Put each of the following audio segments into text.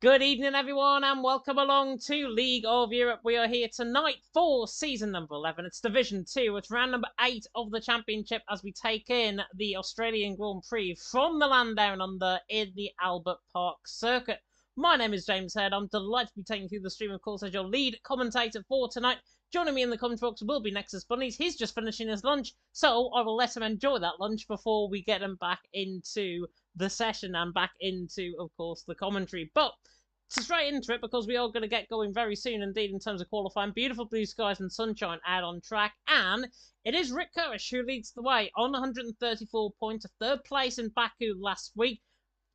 Good evening, everyone, and welcome along to League of Europe. We are here tonight for season number 11. It's Division 2. It's round number 8 of the Championship as we take in the Australian Grand Prix from the land down under in the Albert Park circuit. My name is James Head. I'm delighted to be taking you through the stream, of course, as your lead commentator for tonight. Joining me in the comment box will be Nexus Bunnies. He's just finishing his lunch, so I will let him enjoy that lunch before we get him back into the session and back into, of course, the commentary. But straight into it, because we are going to get going very soon indeed in terms of qualifying. Beautiful blue skies and sunshine out on track, and it is Rick Koresh who leads the way on 134 points, a third place in Baku last week.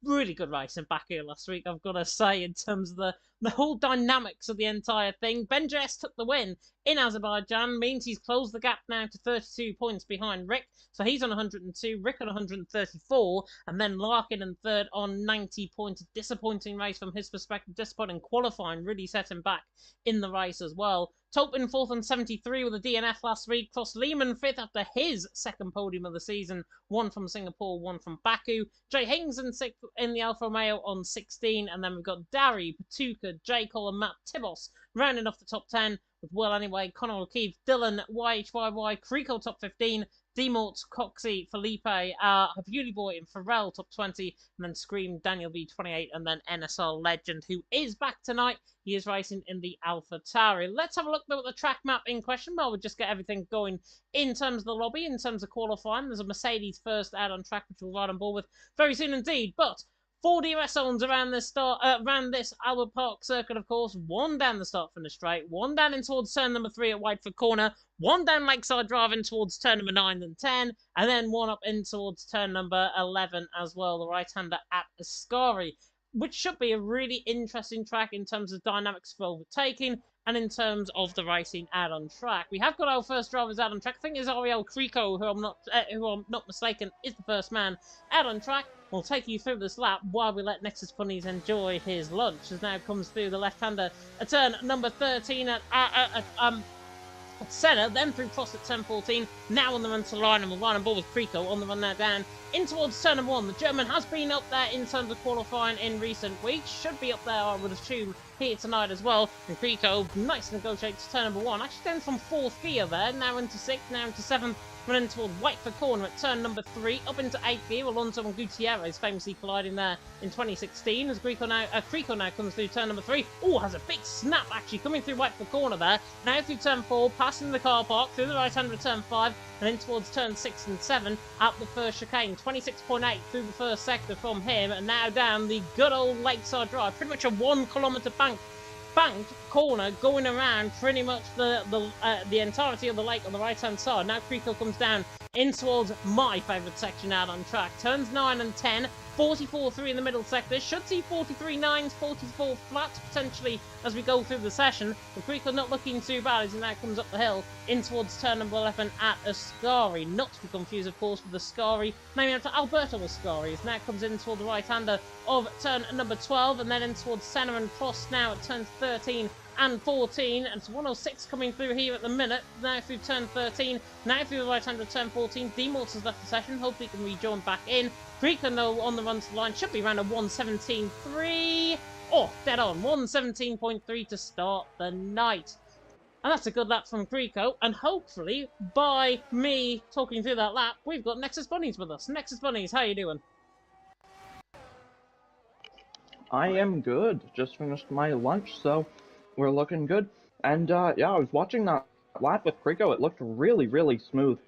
Really good race in Baku last week, I've got to say, in terms of the whole dynamics of the entire thing. Ben JS took the win in Azerbaijan, means he's closed the gap now to 32 points behind Rick. So he's on 102, Rick on 134, and then Larkin in third on 90 points. Disappointing race from his perspective, disappointing qualifying, really set him back in the race as well. Topin fourth on 73 with a DNF last week. Cross Lehman fifth after his second podium of the season. One from Singapore, one from Baku. Jay Hings in sixth in the Alfa Romeo on 16. And then we've got Dari, Patuka, J. Cole and Matt Tibos rounding off the top 10 with Well Anyway, Connor O'Keefe, Dylan, YHYY, Creeko top 15, Demort, Coxey, Felipe, Beauty Boy and Pharrell top 20, and then Scream, Daniel V 28, and then NSR Legend, who is back tonight. He is racing in the Alpha Tauri. Let's have a look though at the track map in question. Well, we'll just get everything going in terms of the lobby, in terms of qualifying. There's a Mercedes first out on track, which we'll ride on board with very soon indeed. But 4 DRS zones around this Albert Park circuit, of course. One down the start from the straight, one down in towards turn number 3 at Whiteford Corner, one down Lakeside Drive in towards turn number 9 and 10, and then one up in towards turn number 11 as well, the right-hander at Ascari, which should be a really interesting track in terms of dynamics for overtaking and in terms of the racing out on track. We have got our first drivers out on track. I think it's Ariel Creeko, who I'm not mistaken, is the first man out on track. We'll take you through this lap while we let Nexus Bunnies enjoy his lunch, as now comes through the left-hander at turn number 13 at Senna, then through Cross at turn 14, now on the run to the line, and we'll run on board with Creeko on the run now down in towards turn number 1. The German has been up there in terms of qualifying in recent weeks, should be up there, I would assume, here tonight as well. And Creeko, nice negotiates to turn number 1, actually then from 4th gear there, now into 6th, now into 7th, running toward Whiteford Corner at turn number 3, up into 8th gear. Alonso and Gutierrez famously colliding there in 2016 as Creeko now comes through turn number 3. Oh, has a big snap actually coming through Whiteford Corner there. Now through turn 4, passing the car park, through the right-hander at turn 5, and in towards turn 6 and 7 at the first chicane. 26.8 through the first sector from him, and now down the good old Lakeside Drive. Pretty much a 1 kilometre banked corner going around pretty much the entirety of the lake on the right hand side. Now Creeko comes down in towards my favourite section out on track. Turns 9 and 10, 44.3 in the middle sector. Should see 43.9s, 44 flats potentially as we go through the session. But Creeko not looking too bad as he now comes up the hill in towards turn number 11 at Ascari. Not to be confused, of course, with Ascari, naming after Alberto Ascari. As now comes in toward the right-hander of turn number 12, and then in towards Senna and Cross now at turns 13 and 14, and it's 106 coming through here at the minute, now through turn 13, now through the right-hander of turn 14. Demorts has left the session, hopefully he can rejoin back in. Creeko, no, on the run to the line, should be around a 117.3, oh, dead on, 117.3 to start the night. And that's a good lap from Creeko, and hopefully, by me talking through that lap, we've got Nexus Bunnies with us. Nexus Bunnies, how you doing? I am good. Just finished my lunch, so we're looking good. And yeah, I was watching that lap with Creeko. It looked really, really smooth.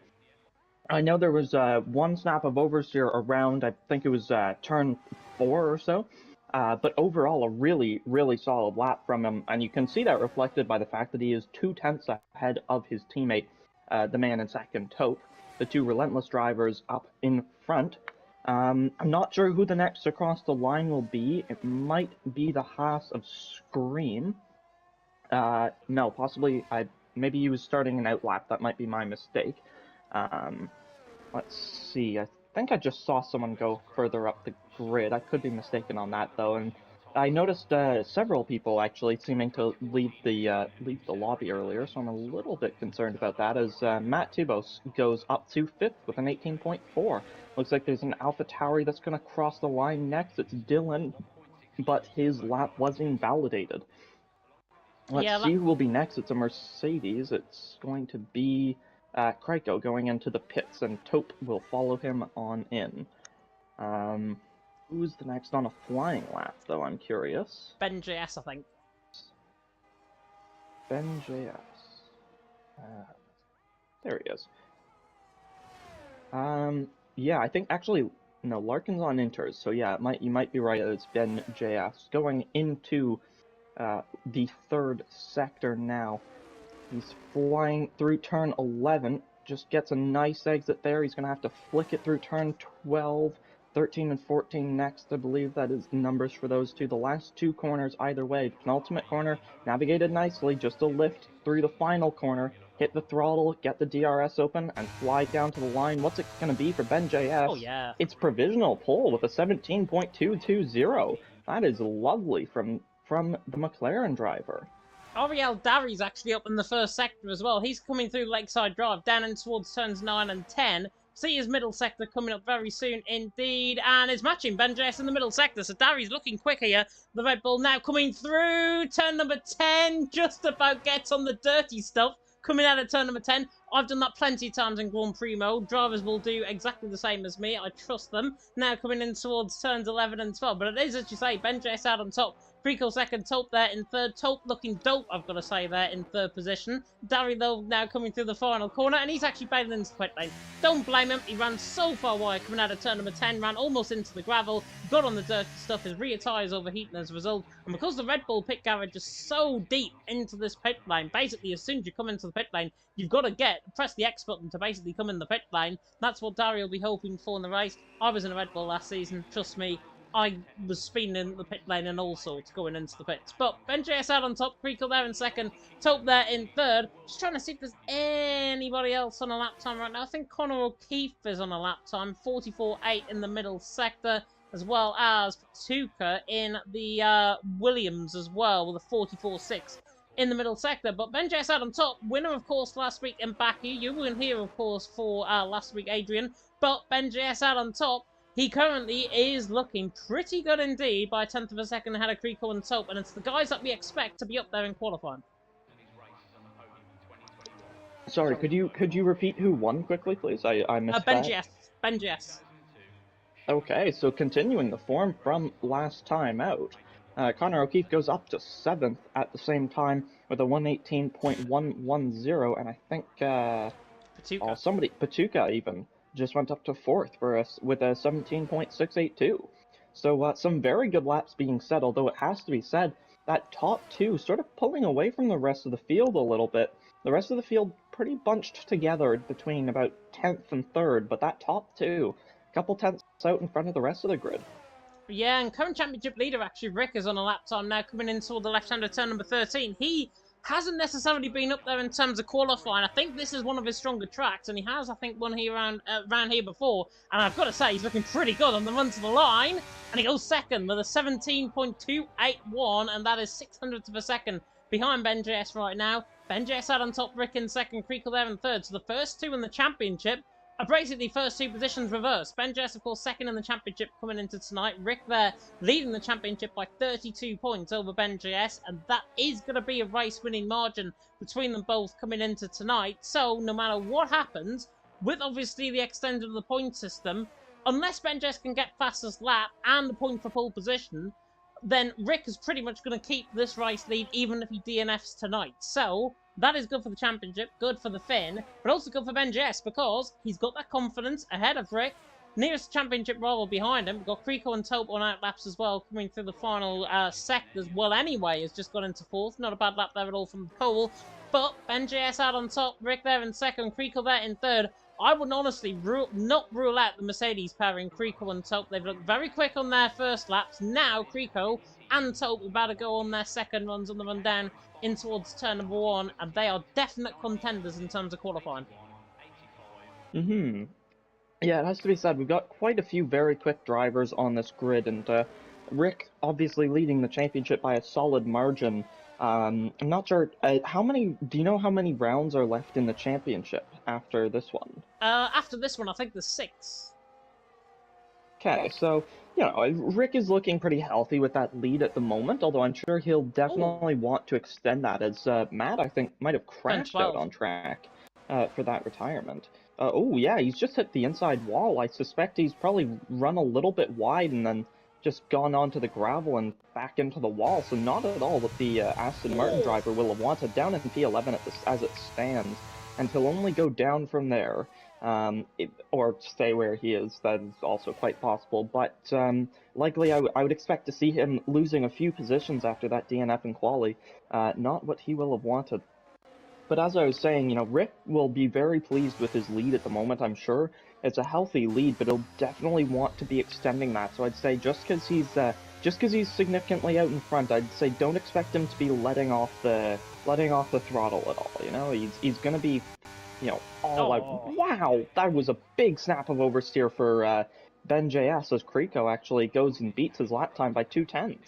I know there was one snap of oversteer around, I think it was turn 4 or so. But overall, a really, really solid lap from him. And you can see that reflected by the fact that he is 2/10 ahead of his teammate, the man in second, Taupe. The two relentless drivers up in front. I'm not sure who the next across the line will be. It might be the Haas of Scream. No, possibly, maybe he was starting an outlap. That might be my mistake. Let's see, I think I just saw someone go further up the grid. I could be mistaken on that, though, and I noticed several people actually seeming to leave the lobby earlier, so I'm a little bit concerned about that, as Matt Tibos goes up to 5th with an 18.4. Looks like there's an Alpha Tauri that's going to cross the line next. It's Dylan but his lap was invalidated. Let's Yeah, see who will be next. It's a Mercedes. It's going to be Kryko going into the pits, and Taupe will follow him on in. Who's the next on a flying lap, though? I'm curious. Ben JS, I think. Ben JS. There he is. Yeah, I think actually no, Larkin's on inters, so yeah, you might be right. It's Ben JS going into the third sector now. He's flying through turn 11, just gets a nice exit there. He's going to have to flick it through turn 12, 13 and 14 next. I believe that is the numbers for those two. The last two corners either way. Penultimate corner, navigated nicely, just a lift through the final corner. Hit the throttle, get the DRS open, and fly down to the line. What's it going to be for Ben JS? Oh, yeah. It's provisional pole with a 17.220. That is lovely from the McLaren driver. Ariel Darry's actually up in the first sector as well. He's coming through Lakeside Drive, down in towards turns 9 and 10. See his middle sector coming up very soon indeed, and it's matching Ben JS in the middle sector, so Darry's looking quick here. The Red Bull now coming through, turn number 10, just about gets on the dirty stuff. Coming out of turn number 10. I've done that plenty of times in Gran Tursimo. Drivers will do exactly the same as me. I trust them. Now coming in towards turns 11 and 12. But it is, as you say, Ben JS out on top. Preco second, Taupe there in third. Taupe looking dope, I've got to say, there in third position. Darry, though, now coming through the final corner, and he's actually bailing into the pit lane. Don't blame him. He ran so far wide coming out of turn number 10, ran almost into the gravel, got on the dirty stuff. His rear tyres overheating as a result. And because the Red Bull pit garage is so deep into this pit lane, basically, as soon as you come into the pit lane, you've got to press the X button to basically come in the pit lane. That's what Darry will be hoping for in the race. I was in a Red Bull last season, trust me. I was speeding in the pit lane and all sorts going into the pits. But Ben JS out on top, Preco there in second, Taupe there in third. Just trying to see if there's anybody else on a lap time right now. I think Connor O'Keefe is on a lap time, 44.8 in the middle sector, as well as Patuka in the Williams as well with a 44.6 in the middle sector. But Ben JS out on top, winner of course last week in Baku. You weren't here of course for last week, Adrian. But Ben JS out on top. He currently is looking pretty good indeed by a tenth of a second ahead of Kryko and Taupe, and it's the guys that we expect to be up there in qualifying. Sorry, could you repeat who won quickly, please? I missed Ben that. JS. Ben JS. Okay, so continuing the form from last time out, Connor O'Keefe goes up to 7th at the same time with a 118.110, and I think Patuka. Patuka even, just went up to 4th for us with a 17.682. So some very good laps being set, although it has to be said that top two sort of pulling away from the rest of the field a little bit. The rest of the field pretty bunched together between about 10th and 3rd, but that top two, a couple tenths out in front of the rest of the grid. Yeah, and current championship leader actually, Rick, is on a lap time now coming in toward the left-hander turn number 13. He hasn't necessarily been up there in terms of qualifying. I think this is one of his stronger tracks, and he has, I think, won here around here before. And I've got to say, he's looking pretty good on the run to the line. And he goes second with a 17.281, and that is 600th of a second behind Ben JS right now. Ben JS out on top, Rick in second, Creakle there in third. So the first two in the championship are basically first two positions reversed. Ben JS, of course, second in the championship coming into tonight. Rick there leading the championship by 32 points over Ben JS, and that is going to be a race-winning margin between them both coming into tonight. So no matter what happens, with obviously the extension of the point system, unless Ben JS can get fastest lap and the point for pole position, then Rick is pretty much going to keep this race lead even if he DNFs tonight. So that is good for the championship, good for the Finn, but also good for Ben JS because he's got that confidence ahead of Rick. Nearest championship rival behind him, we've got Creeko and Taupe on outlaps as well, coming through the final sectors. Well, anyway, has just got into fourth. Not a bad lap there at all from the pole. But Ben JS out on top, Rick there in second, Creeko there in third. I would honestly not rule out the Mercedes pairing, Creeko and Taupe. They've looked very quick on their first laps. Now, Creeko and Taupe are about to go on their second runs on the run down in towards turn number 1, and they are definite contenders in terms of qualifying. Yeah, it has to be said, we've got quite a few very quick drivers on this grid, and Rick obviously leading the championship by a solid margin. I'm not sure, do you know how many rounds are left in the championship after this one? After this one, I think there's 6. Okay, so you know, Rick is looking pretty healthy with that lead at the moment, although I'm sure he'll Oh, definitely want to extend that, as Matt, I think, might have turn crashed out 12. on track for that retirement. Oh, yeah, he's just hit the inside wall. I suspect he's probably run a little bit wide and then just gone onto the gravel and back into the wall, so not at all what the Aston Martin Oh, driver will have wanted down in P11 as it stands, and he'll only go down from there. Or stay where he is. That is also quite possible. But likely, I would expect to see him losing a few positions after that DNF in quali. Not what he will have wanted. But as I was saying, you know, Rick will be very pleased with his lead at the moment, I'm sure. It's a healthy lead, but he'll definitely want to be extending that. So I'd say just because he's significantly out in front, I'd say don't expect him to be letting off the throttle at all. You know, he's gonna be, you know, all out. oh. Wow, that was a big snap of oversteer for Ben JS as Kriko actually goes and beats his lap time by 2/10.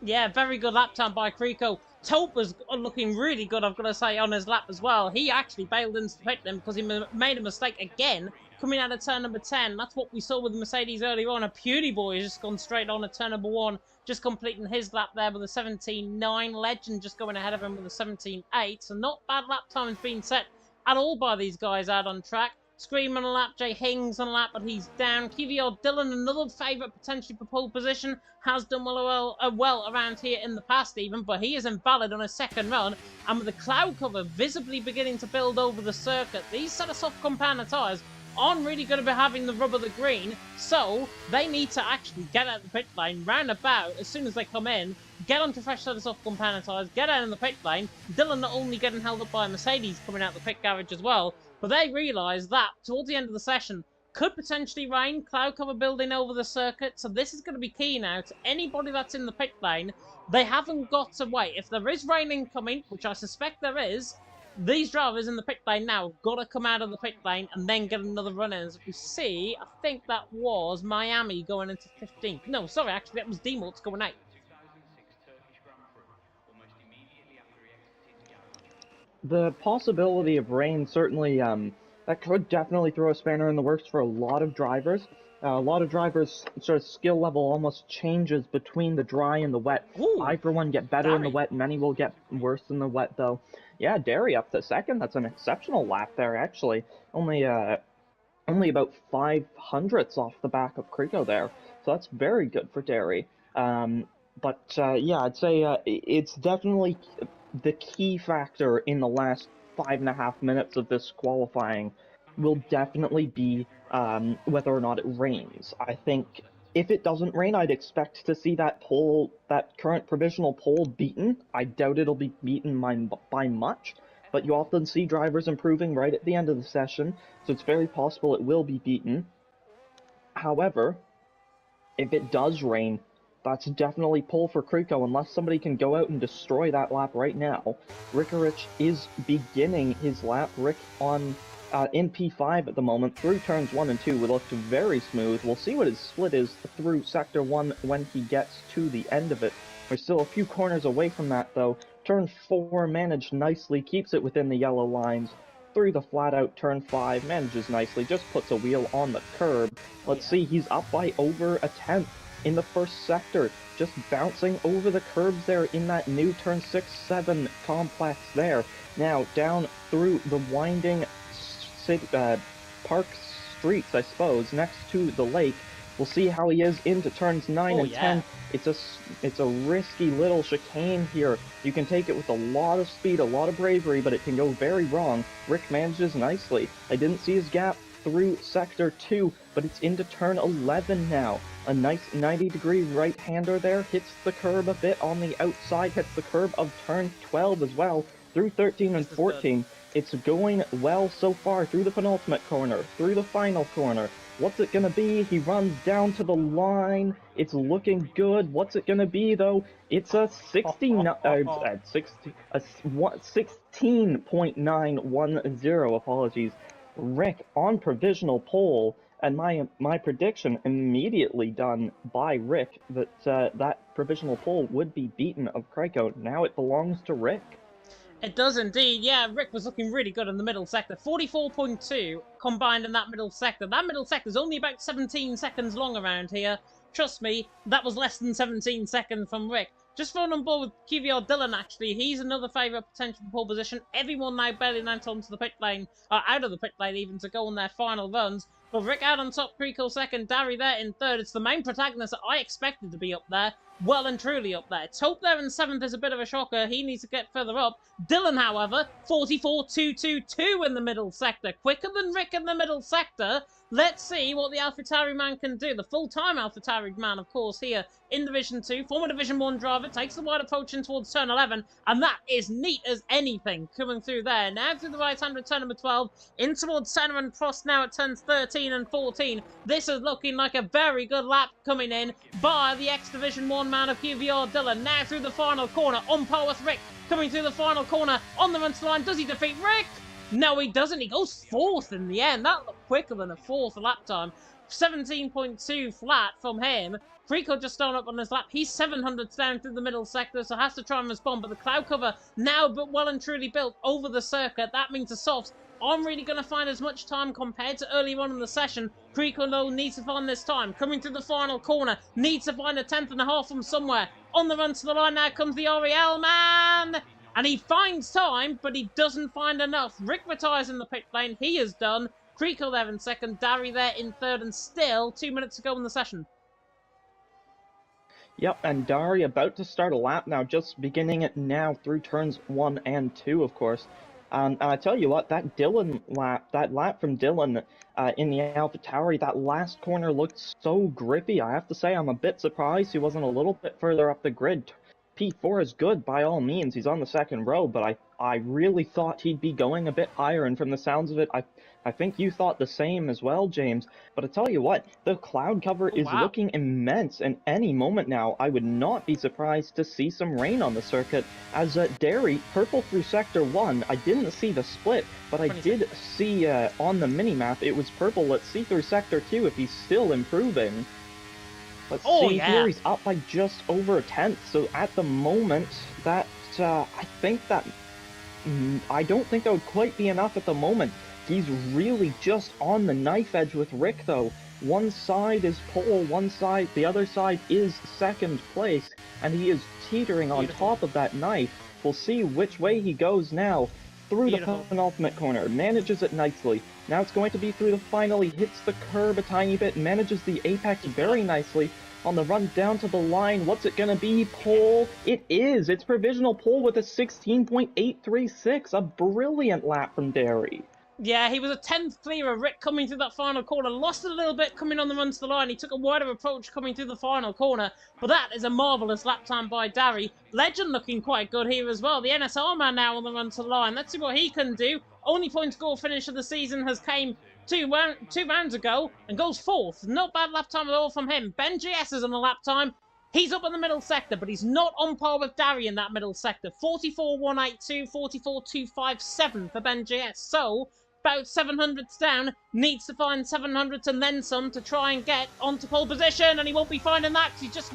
Yeah, very good lap time by Kriko. Taupe was looking really good, I've got to say, on his lap as well. He actually bailed into the pit lane because he made a mistake again coming out of turn number 10. That's what we saw with the Mercedes earlier on. A Pewdie Boy has just gone straight on at turn number 1, just completing his lap there with a 17.9. Legend just going ahead of him with a 17.8. So not bad lap times being set at all by these guys out on track. Scream on a lap, Jay Hings on a lap, but he's down. KVR Dylan, another favourite potentially for pole position, has done well around here in the past even, but he is invalid on his second run. And with the cloud cover visibly beginning to build over the circuit, these set of soft compounder tyres aren't really going to be having the rub of the green, so they need to actually get out the pit lane round about as soon as they come in, get onto fresh set of soft compounder tyres, get out in the pit lane. Dylan not only getting held up by a Mercedes coming out the pit garage as well, but they realise that towards the end of the session could potentially rain, cloud cover building over the circuit, so this is going to be key now to anybody that's in the pit lane. They haven't got to wait. If there is rain incoming, which I suspect there is, these drivers in the pit lane now have got to come out of the pit lane and then get another run in. As we see, I think that was Miami going into 15th. No, sorry, actually that was Demorts going 8th. The possibility of rain certainly that could definitely throw a spanner in the works for a lot of drivers. A lot of drivers' sort of skill level almost changes between the dry and the wet. Ooh, I, for one, get better in the Barry. wet. Many will get worse in the wet, though. Yeah, Derry up to second. That's an exceptional lap there, actually. Only about 500ths off the back of Kriko there, so that's very good for Derry. Yeah, I'd say it's definitely the key factor in the last 5.5 minutes of this qualifying will definitely be whether or not it rains. I think if it doesn't rain, I'd expect to see that current provisional pole beaten. I doubt it'll be beaten by much, but you often see drivers improving right at the end of the session, so it's very possible it will be beaten. However, if it does rain, that's definitely pull for Kriko unless somebody can go out and destroy that lap right now. Rickarich is beginning his lap. Rick on in P5 at the moment through turns 1 and 2 looked very smooth. We'll see what his split is through Sector 1 when he gets to the end of it. We're still a few corners away from that though. Turn 4 managed nicely, keeps it within the yellow lines. Through the flat out turn 5, manages nicely, just puts a wheel on the curb. Let's see, he's up by over a tenth in the first sector, just bouncing over the curbs there in that new turn 6-7 complex there. Now, down through the winding park streets, I suppose, next to the lake. We'll see how he is into turns 9 and 10. It's a risky little chicane here. You can take it with a lot of speed, a lot of bravery, but it can go very wrong. Rick manages nicely. I didn't see his gap through sector 2, but it's into turn 11 now. A nice 90-degree right-hander there, hits the curb a bit on the outside, hits the curb of turn 12 as well, through 13 and 14. It's going well so far, through the penultimate corner, through the final corner. What's it gonna be? He runs down to the line. It's looking good. What's it gonna be though? It's a 16.910. Apologies. Rick on provisional pole, and my prediction immediately done by Rick that that provisional pole would be beaten of Kriko. Now it belongs to Rick. It does indeed. Yeah, Rick was looking really good in the middle sector. 44.2 combined in that middle sector. That middle sector is only about 17 seconds long around here. Trust me, that was less than 17 seconds from Rick. Just thrown on board with QVR Dillon, actually. He's another favourite potential for pole position. Everyone now barely out onto the pit lane, out of the pit lane even, to go on their final runs. But Rick out on top, Creco second, Dari there in third. It's the main protagonist that I expected to be up there. Well and truly up there. Tope there in seventh is a bit of a shocker. He needs to get further up. Dillon, however, 44.222 in the middle sector. Quicker than Rick in the middle sector. Let's see what the AlphaTauri man can do. The full-time AlphaTauri man, of course, here in Division 2. Former Division 1 driver, takes the wide approach in towards turn 11, and that is neat as anything coming through there. Now through the right-hand turn number 12, in towards center and cross now at turns 13 and 14. This is looking like a very good lap coming in by the ex-Division 1 man of QVR Dillon. Now through the final corner, on par with Rick, coming through the final corner, on the run to the line. Does he defeat Rick? No, he doesn't. He goes fourth in the end. That looked quicker than a fourth lap time. 17.2 flat from him. Creco just starting up on his lap. He's 700 down through the middle sector, so has to try and respond. But the cloud cover now but well and truly built over the circuit. That means the softs aren't really going to find as much time compared to earlier on in the session. Creco, though, needs to find this time. Coming through the final corner. Needs to find a 10th and a half from somewhere. On the run to the line now comes the Ariel man. And he finds time, but he doesn't find enough. Rick retires in the pit lane. He is done. Creco there in second. Dari there in third. And still 2 minutes to go in the session. Yep, and Dari about to start a lap now, just beginning it now through turns 1 and 2, of course. And I tell you what, that lap from Dillon in the AlphaTauri, that last corner looked so grippy. I have to say, I'm a bit surprised he wasn't a little bit further up the grid. P4 is good by all means. He's on the second row, but I really thought he'd be going a bit higher, and from the sounds of it, I think you thought the same as well, James. But I tell you what, the cloud cover is looking immense, and any moment now, I would not be surprised to see some rain on the circuit. As Dari, purple through Sector 1, I didn't see the split, but I did see on the minimap it was purple. Let's see through Sector 2 if he's still improving. Let's see, here he's up by just over a tenth, so at the moment, that, I don't think that would quite be enough at the moment. He's really just on the knife edge with Rick, though. One side is pole, the other side is second place, and he is teetering on top of that knife. We'll see which way he goes now. Through the penultimate corner, manages it nicely. Now it's going to be through the final. He hits the curb a tiny bit, manages the apex very nicely. On the run down to the line, what's it going to be? Pole? It is! It's provisional pole with a 16.836. A brilliant lap from Dari. Yeah, he was a 10th clear of Rick coming through that final corner. Lost a little bit coming on the run to the line. He took a wider approach coming through the final corner. But that is a marvellous lap time by Dari. Legend looking quite good here as well. The NSR man now on the run to the line. Let's see what he can do. Only point score finish of the season has came two rounds ago and goes fourth. Not bad lap time at all from him. Ben GS is on the lap time. He's up in the middle sector, but he's not on par with Dari in that middle sector. 44.182, 44.257 for Ben GS. So about 700s down, needs to find 700s and then some to try and get onto pole position, and he won't be finding that because he just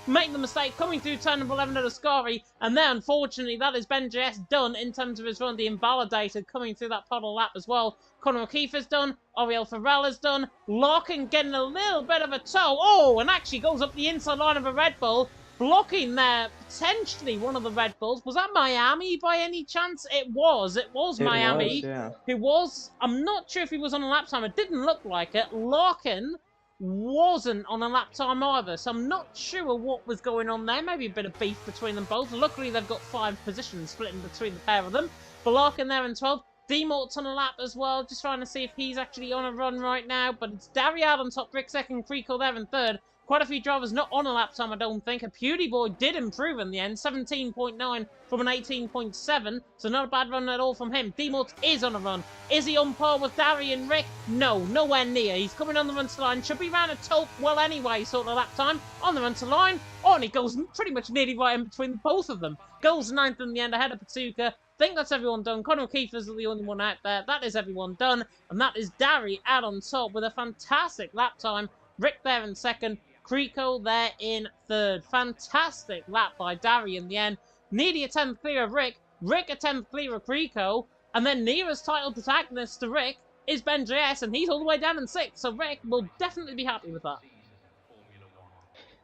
made the mistake coming through turn number 11 at Ascari, and then unfortunately that is Ben JS done in terms of his run. The invalidated coming through that puddle lap as well. Conor O'Keefe is done, Ariel Farrell is done, Larkin getting a little bit of a toe, and actually goes up the inside line of a Red Bull, blocking there, potentially one of the Red Bulls. Was that Miami by any chance? It was Miami. Who was, I'm not sure if he was on a lap time, it didn't look like it. Larkin wasn't on a lap time either, so I'm not sure what was going on there. Maybe a bit of beef between them both. Luckily, they've got 5 positions splitting between the pair of them. But Larkin there in 12th. D-Mort's on a lap as well, just trying to see if he's actually on a run right now. But it's Dariad on top, Rick second, Creco there in third. Quite a few drivers not on a lap time, I don't think. A Pewdie Boy did improve in the end, 17.9 from an 18.7, so not a bad run at all from him. D-Mort is on a run. Is he on par with Dari and Rick? No, nowhere near. He's coming on the run to line. Should be round a Tope well anyway, sort of lap time. On the run to line. And he goes pretty much nearly right in between both of them. Goes 9th in the end, ahead of Patuka. Think that's everyone done. Conor O'Keefe is the only one out there. That is everyone done. And that is Dari out on top with a fantastic lap time. Rick there in second. Creco there in third. Fantastic lap by Dari in the end. Nearly a 10th clear of Rick. Rick a 10th clear of Creco. And then nearest title protagonist to Rick is Ben JS, and he's all the way down in 6th. So Rick will definitely be happy with that.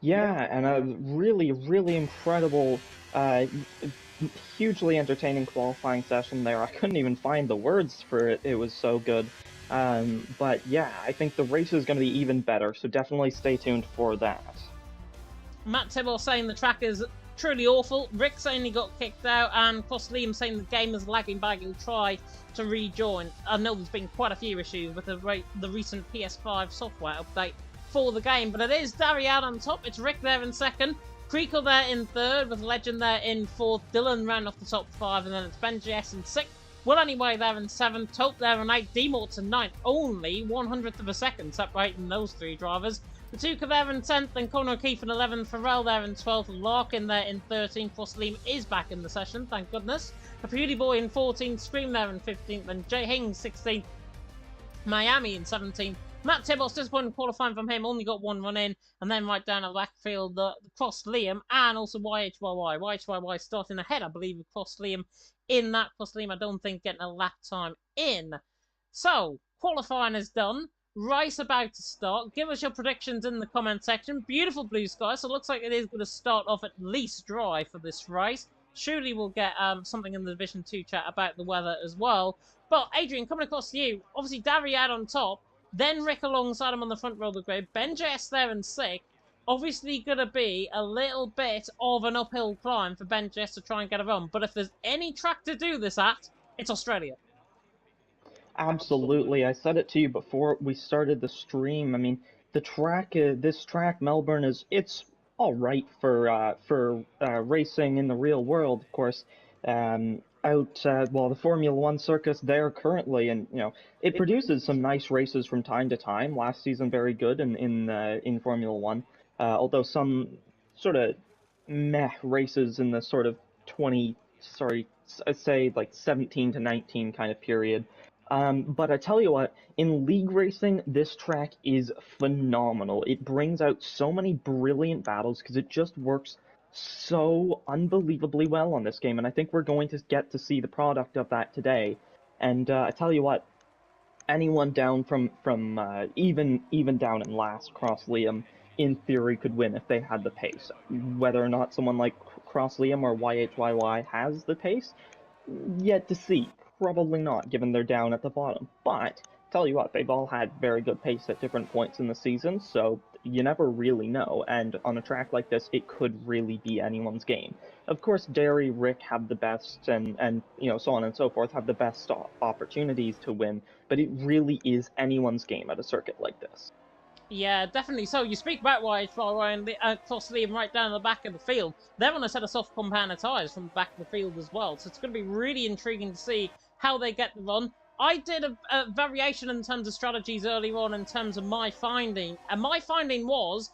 Yeah, and a really, really incredible, hugely entertaining qualifying session there. I couldn't even find the words for it. It was so good. But yeah, I think the race is going to be even better, so definitely stay tuned for that. Matt Tibble saying the track is truly awful. Rick saying he got kicked out, and Cross Liam saying the game is lagging back. He'll try to rejoin. I know there's been quite a few issues with the recent PS5 software update for the game, but it is Dari out on top. It's Rick there in second. Creakle there in third, with Legend there in fourth. Dylan ran off the top five, and then it's Benji S in sixth. Will Anyway there in seventh. Taupe there in eighth. D-Mort's in ninth. Only 100th of a second separating those three drivers. Matuka there in 10th, then Conor O'Keefe in 11th, Pharrell there in 12th, Larkin there in 13th, Frostleam is back in the session, thank goodness. A Beauty Boy in 14th, Scream there in 15th, then Jay Hings 16th, Miami in 17th. Matt Tibble's disappointing qualifying from him, only got one run in, and then right down the backfield, the Cross Liam and also YHYY. YHYY starting ahead, I believe, of Cross Liam in that. Cross Liam, I don't think, getting a lap time in. So, qualifying is done. Race about to start. Give us your predictions in the comment section. Beautiful blue sky, so it looks like it is going to start off at least dry for this race. Surely we'll get something in the Division 2 chat about the weather as well. But Adrian, coming across to you, obviously Dari out on top, then Rick alongside him on the front row of the grid, Ben JS there in sixth. Obviously going to be a little bit of an uphill climb for Ben JS to try and get a run. But if there's any track to do this at, it's Australia. Absolutely. I said it to you before we started the stream. I mean, the track, this track, Melbourne, it's all right for racing in the real world, of course. Well, the Formula One circus there currently, and it produces some nice races from time to time. Last season, very good in Formula One, although some sort of meh races in the sort of 20, sorry, say like 17 to 19 kind of period. But I tell you what, in league racing, this track is phenomenal. It brings out so many brilliant battles because it just works so unbelievably well on this game, and I think we're going to get to see the product of that today. And I tell you what, anyone down from even down in last, Cross Liam, in theory could win if they had the pace. Whether or not someone like Cross Liam or YHYY has the pace, yet to see. Probably not, given they're down at the bottom. But, tell you what, they've all had very good pace at different points in the season, so you never really know, and on a track like this, it could really be anyone's game. Of course, Derry, Rick have the best, and so on and so forth, have the best opportunities to win, but it really is anyone's game at a circuit like this. Yeah, definitely. So you speak about YHY and Cross Liam right down the back of the field. They're on a set of soft compound tyres from the back of the field as well. So it's going to be really intriguing to see how they get the run. I did a variation in terms of strategies earlier on in terms of my finding. And my finding was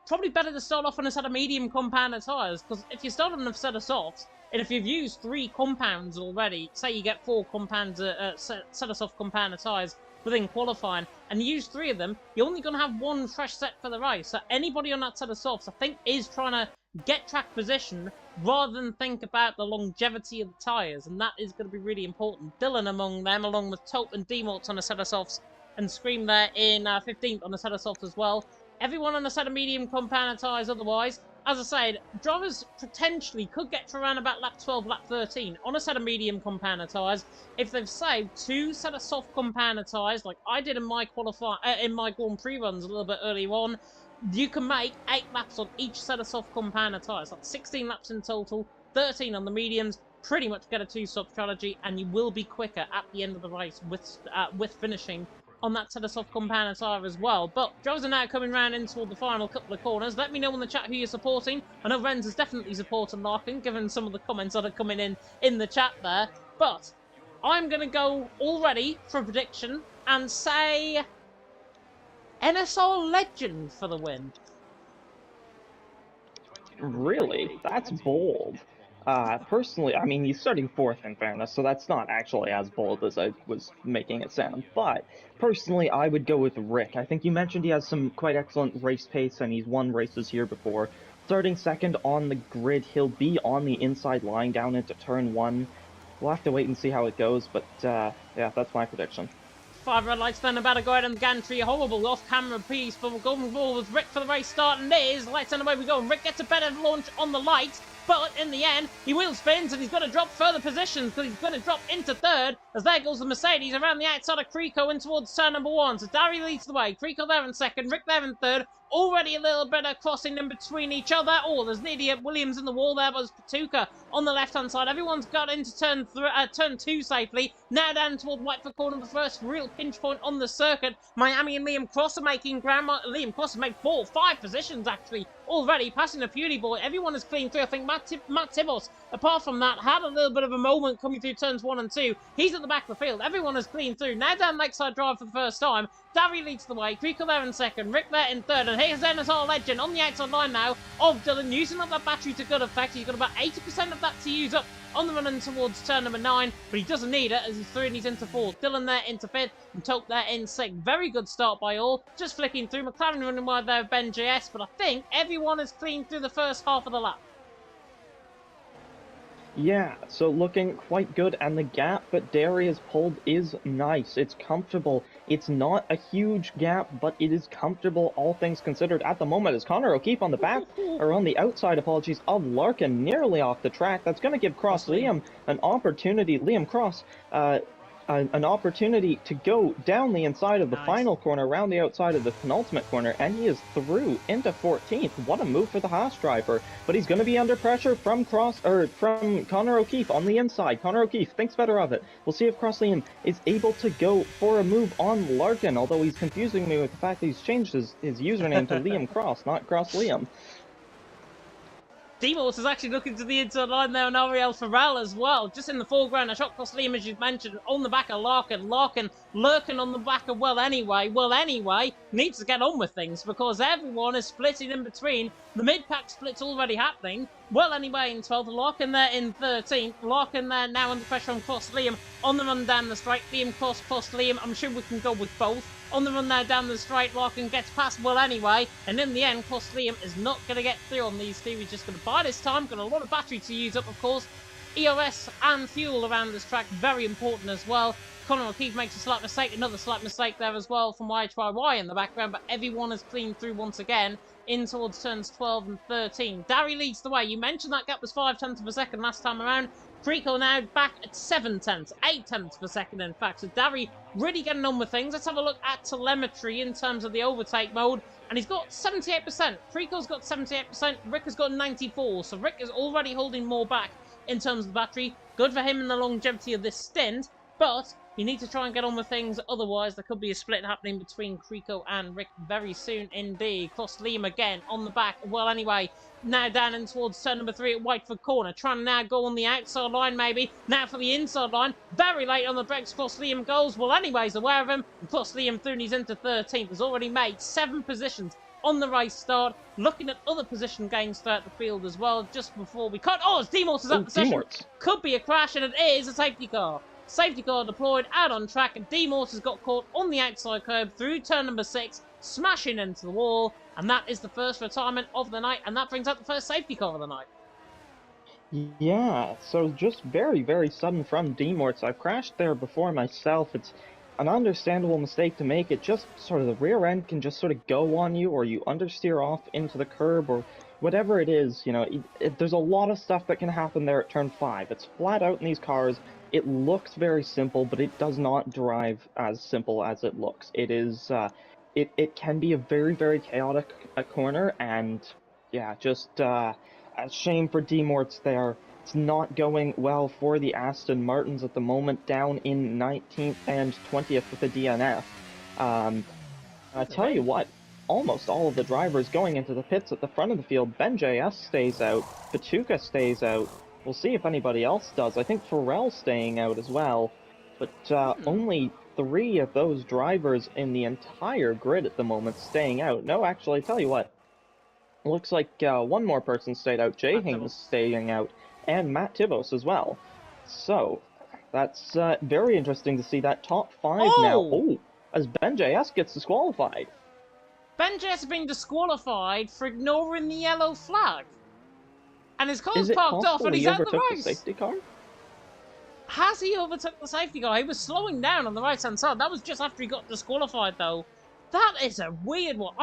probably better to start off on a set of medium compound tyres. Because if you start on a set of softs, and if you've used 3 compounds already, say you get 4 compounds, set of soft compound tyres, within qualifying, and you use 3 of them, you're only going to have 1 fresh set for the race. So anybody on that set of softs, I think, is trying to get track position rather than think about the longevity of the tyres, and that is going to be really important. Dylan among them, along with Taupe and D-Morts on a set of softs, and Scream there in 15th on a set of softs as well. Everyone on a set of medium compound tyres otherwise. As I said, drivers potentially could get to around about lap 12, lap 13 on a set of medium compounder tyres if they've saved 2 set of soft compounder tyres, like I did in my Grand Prix runs a little bit earlier on. You can make 8 laps on each set of soft compounder tyres. That's 16 laps in total, 13 on the mediums. Pretty much get a 2-stop strategy, and you will be quicker at the end of the race with finishing on that set of soft compound tyre as well. But drivers are now coming round in toward the final couple of corners. Let me know in the chat who you're supporting. I know Renz is definitely supporting Larkin, given some of the comments that are coming in the chat there. But I'm going to go already for a prediction and say NSR Legend for the win. Really? That's bold. Personally, I mean, he's starting 4th in fairness, so that's not actually as bold as I was making it sound. But, personally, I would go with Rick. I think you mentioned he has some quite excellent race pace, and he's won races here before. Starting 2nd on the grid, he'll be on the inside line down into turn 1. We'll have to wait and see how it goes, but, yeah, that's my prediction. 5 red lights then about to go out on the gantry. Horrible off-camera piece, but we're going forward with Rick for the race start, and it is. Lights on the way we go, and Rick gets a better launch on the lights. But in the end, he wheel spins and he's going to drop further positions because he's going to drop into third. As there goes the Mercedes around the outside of Creco in towards turn number 1. So Dari leads the way. Creco there in second. Rick there in third. Already a little bit of crossing in between each other. Oh, there's nearly Williams in the wall there, but there's Patuka on the left-hand side. Everyone's got into turn 2 safely. Now down toward Whiteford Corner, the first real pinch point on the circuit. Miami and Liam Cross are making ground. Liam Cross has made 5 positions, actually, already, passing the Beauty Boy. Everyone is clean through. I think Matt Tibos, apart from that, had a little bit of a moment coming through turns 1 and 2. He's at the back of the field. Everyone is clean through. Now down Lakeside Drive for the first time. Dari leads the way. Creco there in second. Rick there in third. And here's NSR Legend on the outside line now of Dylan, using up that battery to good effect. He's got about 80% of that to use up on the run in towards turn number 9, but he doesn't need it as he's through and he's into 4th. Dylan there into 5th and Toke there in 6th. Very good start by all. Just flicking through. McLaren running wide there with Ben JS, but I think everyone is clean through the first half of the lap. Yeah, so looking quite good, and the gap that Dari has pulled is nice. It's comfortable. It's not a huge gap, but it is comfortable, all things considered, at the moment, as Connor O'Keefe on the back, or on the outside, apologies, of Larkin, nearly off the track. That's going to give Cross Liam an opportunity, an opportunity to go down the inside of the final corner, around the outside of the penultimate corner, and he is through into 14th. What a move for the Haas driver, but he's going to be under pressure from Connor O'Keefe on the inside. Connor O'Keefe thinks better of it. We'll see if Cross Liam is able to go for a move on Larkin, although he's confusing me with the fact that he's changed his username to Liam Cross, not Cross Liam. Demorse is actually looking to the inside line there, and Ariel Farrell as well. Just in the foreground, a shot cross Liam, as you've mentioned, on the back of Larkin. Larkin lurking on the back of Well Anyway, needs to get on with things because everyone is splitting in between. The mid-pack split's already happening. Well Anyway in 12th, Larkin there in 13th. Larkin there now under pressure on Cross Liam. On the run down the straight, Liam Cross Liam. I'm sure we can go with both. On the run now down the straight, Larkin gets past Well Anyway, and in the end, Cross Liam is not going to get through on these two. He's just going to buy this time. Got a lot of battery to use up, of course. ERS and fuel around this track, very important as well. Connor O'Keefe makes a slight mistake, another slight mistake there as well from YHYY in the background, but everyone is clean through once again in towards turns 12 and 13. Dari leads the way. You mentioned that gap was 5 tenths of a second last time around. Creco now back at 7 tenths, 8 tenths per second in fact. So Dari really getting on with things. Let's have a look at telemetry in terms of the overtake mode. And he's got 78%. Creco's got 78%. Rick has got 94%. So Rick is already holding more back in terms of the battery. Good for him in the longevity of this stint. But you need to try and get on with things, otherwise there could be a split happening between Creco and Rick very soon indeed. Cross Liam again on the back. Well Anyway, now down in towards turn number 3 at Whiteford Corner. Trying to now go on the outside line maybe. Now for the inside line. Very late on the brakes. Cross Liam goes. Well Anyway's aware of him. And Cross Liam through and he's into 13th. Has already made 7 positions on the race start. Looking at other position gains throughout the field as well. Just before we cut. Oh, Demorse is up the session. Could be a crash, and it is a safety car. Safety car deployed out on track, and Demorse has got caught on the outside curb through turn number 6, smashing into the wall, and that is the first retirement of the night, and that brings out the first safety car of the night. Yeah, so just very, very sudden from Demorse. I've crashed there before myself. It's an understandable mistake to make. It just sort of, the rear end can just sort of go on you, or you understeer off into the curb, or whatever it is, you know, there's a lot of stuff that can happen there at turn 5. It's flat out in these cars. It looks very simple, but it does not drive as simple as it looks. It is, it can be a very, very chaotic corner, and yeah, just a shame for Demorse there. It's not going well for the Aston Martins at the moment, down in 19th and 20th with the DNF. I tell you what, almost all of the drivers going into the pits at the front of the field. Ben JS stays out, Patuka stays out. We'll see if anybody else does. I think Farrell's staying out as well, but only 3 of those drivers in the entire grid at the moment staying out. No, actually, I tell you what, looks like one more person stayed out. Jay Haynes staying out, and Matt Tibos as well. So, that's very interesting to see that top 5 now. Oh, as Ben JS gets disqualified. Ben JS has been disqualified for ignoring the yellow flag. And his car's parked off and he's out the race. Safety car? Has he overtook the safety car? He was slowing down on the right-hand side. That was just after he got disqualified, though. That is a weird one.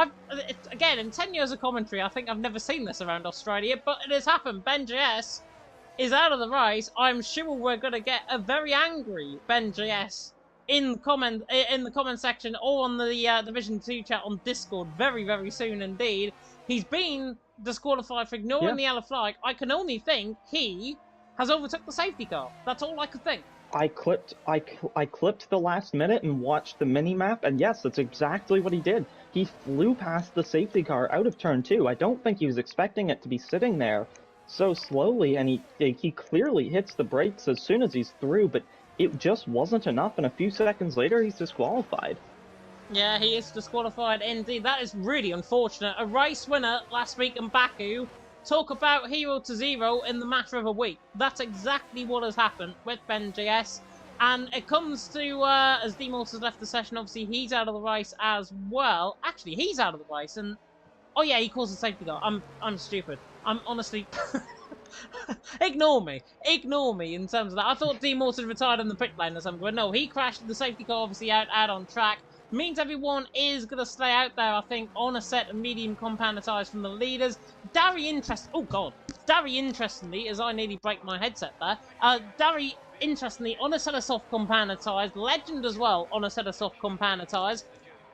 Again, in 10 years of commentary, I think I've never seen this around Australia, but it has happened. Ben JS is out of the race. I'm sure we're going to get a very angry Ben JS in the comment section or on the Division 2 chat on Discord very, very soon indeed. He's been disqualified for ignoring the yellow flag. I can only think he has overtook the safety car. That's all I could think. I clipped the last minute and watched the mini-map, and yes, that's exactly what he did. He flew past the safety car out of turn 2. I don't think he was expecting it to be sitting there so slowly, and he clearly hits the brakes as soon as he's through, but it just wasn't enough, and a few seconds later, he's disqualified. Yeah, he is disqualified indeed. That is really unfortunate. A race winner last week in Baku. Talk about 0 to 0 in the matter of a week. That's exactly what has happened with Ben JS. And it comes to, as D-Morse has left the session, obviously he's out of the race as well. Actually, he's out of the race, and... Oh yeah, he caused a safety car. I'm stupid. I'm honestly... Ignore me in terms of that. I thought D-Morse had retired in the pit lane or something, but no, he crashed the safety car obviously out on track. Means everyone is going to stay out there, I think, on a set of medium compound tires from the leaders. Dari, interestingly, as I nearly break my headset there, Dari, interestingly, on a set of soft compound tires, Legend as well on a set of soft compound tires.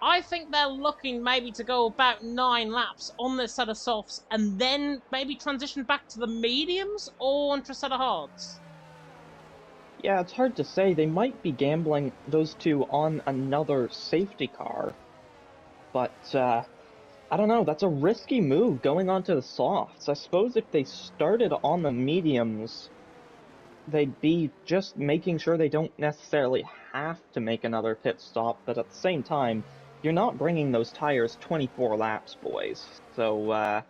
I think they're looking maybe to go about 9 laps on this set of softs and then maybe transition back to the mediums or onto a set of hards. Yeah, it's hard to say. They might be gambling those two on another safety car. But, I don't know, that's a risky move going onto the softs. I suppose if they started on the mediums, they'd be just making sure they don't necessarily have to make another pit stop, but at the same time, you're not bringing those tires 24 laps, boys. So,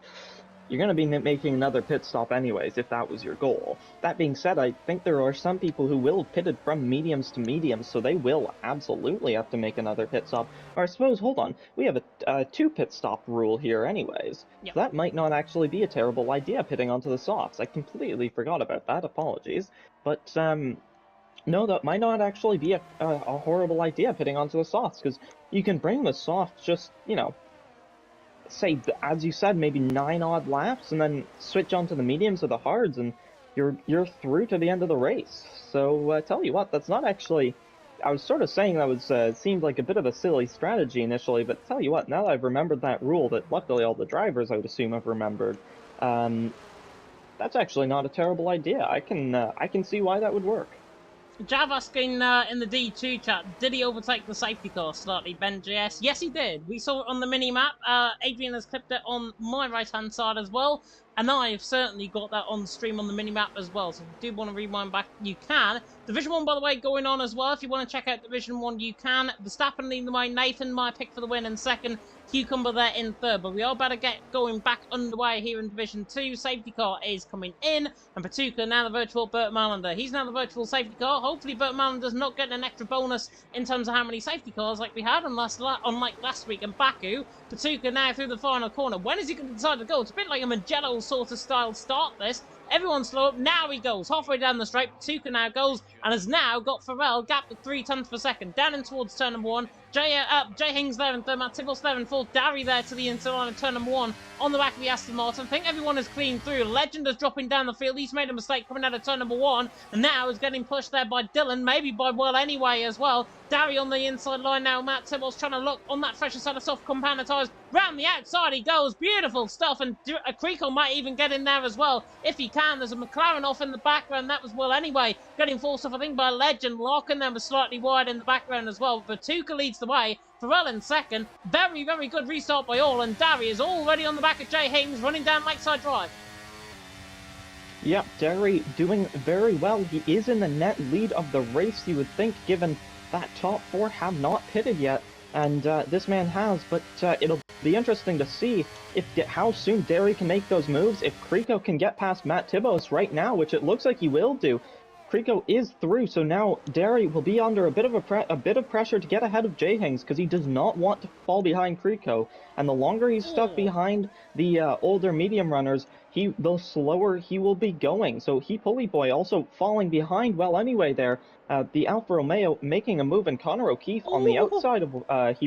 you're going to be making another pit stop anyways, if that was your goal. That being said, I think there are some people who will pitted from mediums to mediums, so they will absolutely have to make another pit stop. Or I suppose, hold on, we have a 2 pit stop rule here anyways. Yep. So that might not actually be a terrible idea, pitting onto the softs. I completely forgot about that, apologies. But, no, that might not actually be a horrible idea, pitting onto the softs, because you can bring the softs just, you know, say, as you said, maybe 9 odd laps, and then switch onto the mediums or the hards, and you're through to the end of the race. So, tell you what, that's not actually... I was sort of saying that was seemed like a bit of a silly strategy initially, but tell you what, now that I've remembered that rule that luckily all the drivers, I would assume, have remembered, that's actually not a terrible idea. I can see why that would work. Jav asking in the D2 chat, did he overtake the safety car slightly, Ben JS? Yes, he did. We saw it on the mini-map. Adrian has clipped it on my right-hand side as well. And I've certainly got that on stream on the mini-map as well. So if you do want to rewind back, you can. Division 1, by the way, going on as well. If you want to check out Division 1, you can. Verstappen leading the way. Nathan, my pick for the win in second. Cucumber there in third. But we are about to get going back underway here in Division 2. Safety car is coming in. And Patuka now the virtual Burt Malander. He's now the virtual safety car. Hopefully Burt Malander's not getting an extra bonus in terms of how many safety cars like we had unlike last week in Baku. Patuka now through the final corner. When is he going to decide to go? It's a bit like a Magello sort of style start this. Everyone's slow up. Now he goes. Halfway down the straight. Patuka now goes and has now got Farrell gapped at 3 tenths per second. Down in towards turn number 1. Jay Hings there in third. Matt Tibbles there in fourth. Dari there to the inside line of turn number 1 on the back of the Aston Martin. I think everyone is clean through. Legend is dropping down the field. He's made a mistake coming out of turn number 1 and now is getting pushed there by Dylan. Maybe by Well anyway as well. Dari on the inside line now. Matt Tibbles trying to look on that fresher side of soft compound tires. Round the outside he goes. Beautiful stuff. And Creco might even get in there as well if he can. There's a McLaren off in the background. That was Well anyway. Getting forced off, I think, by Legend. Larkin then was slightly wide in the background as well. But Tuka leads the way. Farrell in second. Very, very good restart by all. And Dari is already on the back of Jay Hings running down Lakeside Drive. Yep, Dari doing very well. He is in the net lead of the race, you would think, given that top 4 have not pitted yet. And this man has, but it'll be interesting to see how soon Dari can make those moves. If Creco can get past Matt Tibos right now, which it looks like he will do, Creco is through, so now Dari will be under a bit of pressure to get ahead of Jay Hings because he does not want to fall behind Creco. And the longer he's stuck behind the older medium runners, the slower he will be going. So Pulley Boy also falling behind well anyway there. The Alfa Romeo making a move, and Connor O'Keefe on the Ooh. outside of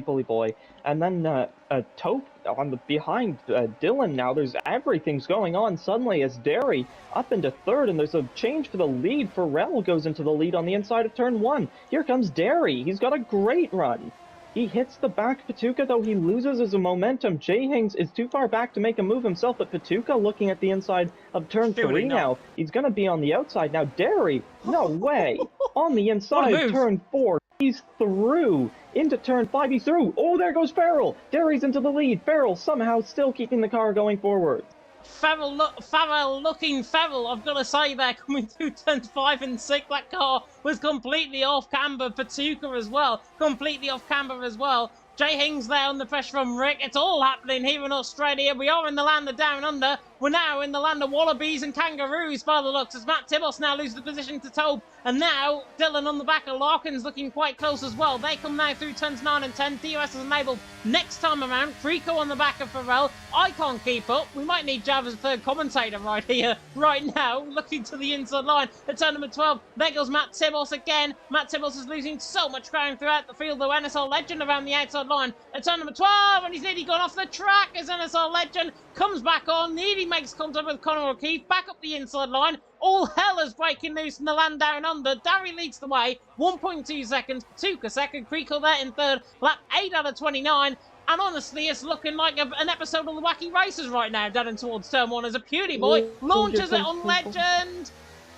Pulley Boy. And then Tope on the behind Dylan now. There's everything's going on suddenly as Derry up into third, and there's a change for the lead. Pharrell goes into the lead on the inside of turn 1. Here comes Derry. He's got a great run. He hits the back Patuka, though he loses his momentum. Jay Hings is too far back to make a move himself, but Patuka looking at the inside of turn 3 now. He's going to be on the outside now. Derry, no way. On the inside, turn 4. He's through. Into turn 5, he's through. Oh, there goes Farrell. Derry's into the lead. Farrell somehow still keeping the car going forward. Farrell looking Farrell, I've got to say there, coming through turns 5 and 6, that car was completely off camber. Patuka as well, completely off camber as well. Jay Hings there under pressure from Rick. It's all happening here in Australia. We are in the land of Down Under. We're now in the land of wallabies and kangaroos by the looks, as Matt Tibos now loses the position to Tobe. And now Dylan on the back of Larkins looking quite close as well. They come now through turns 9 and 10. DRS is enabled next time around. Frico on the back of Pharrell. I can't keep up. We might need Jav as a third commentator right here, right now, looking to the inside line at turn number 12. There goes Matt Tibos again. Matt Tibos is losing so much ground throughout the field, though. NSL Legend around the outside line at turn number 12, and he's nearly gone off the track as NSL Legend comes back on, nearly makes contact with Connor O'Keefe, back up the inside line. All hell is breaking loose in the land Down Under. Darry leads the way, 1.2 seconds, Patuka second, Creekle there in third, lap 8 out of 29. And honestly, it's looking like an episode of the Wacky Races right now, down towards turn 1 as a Puny Boy launches it on Legend.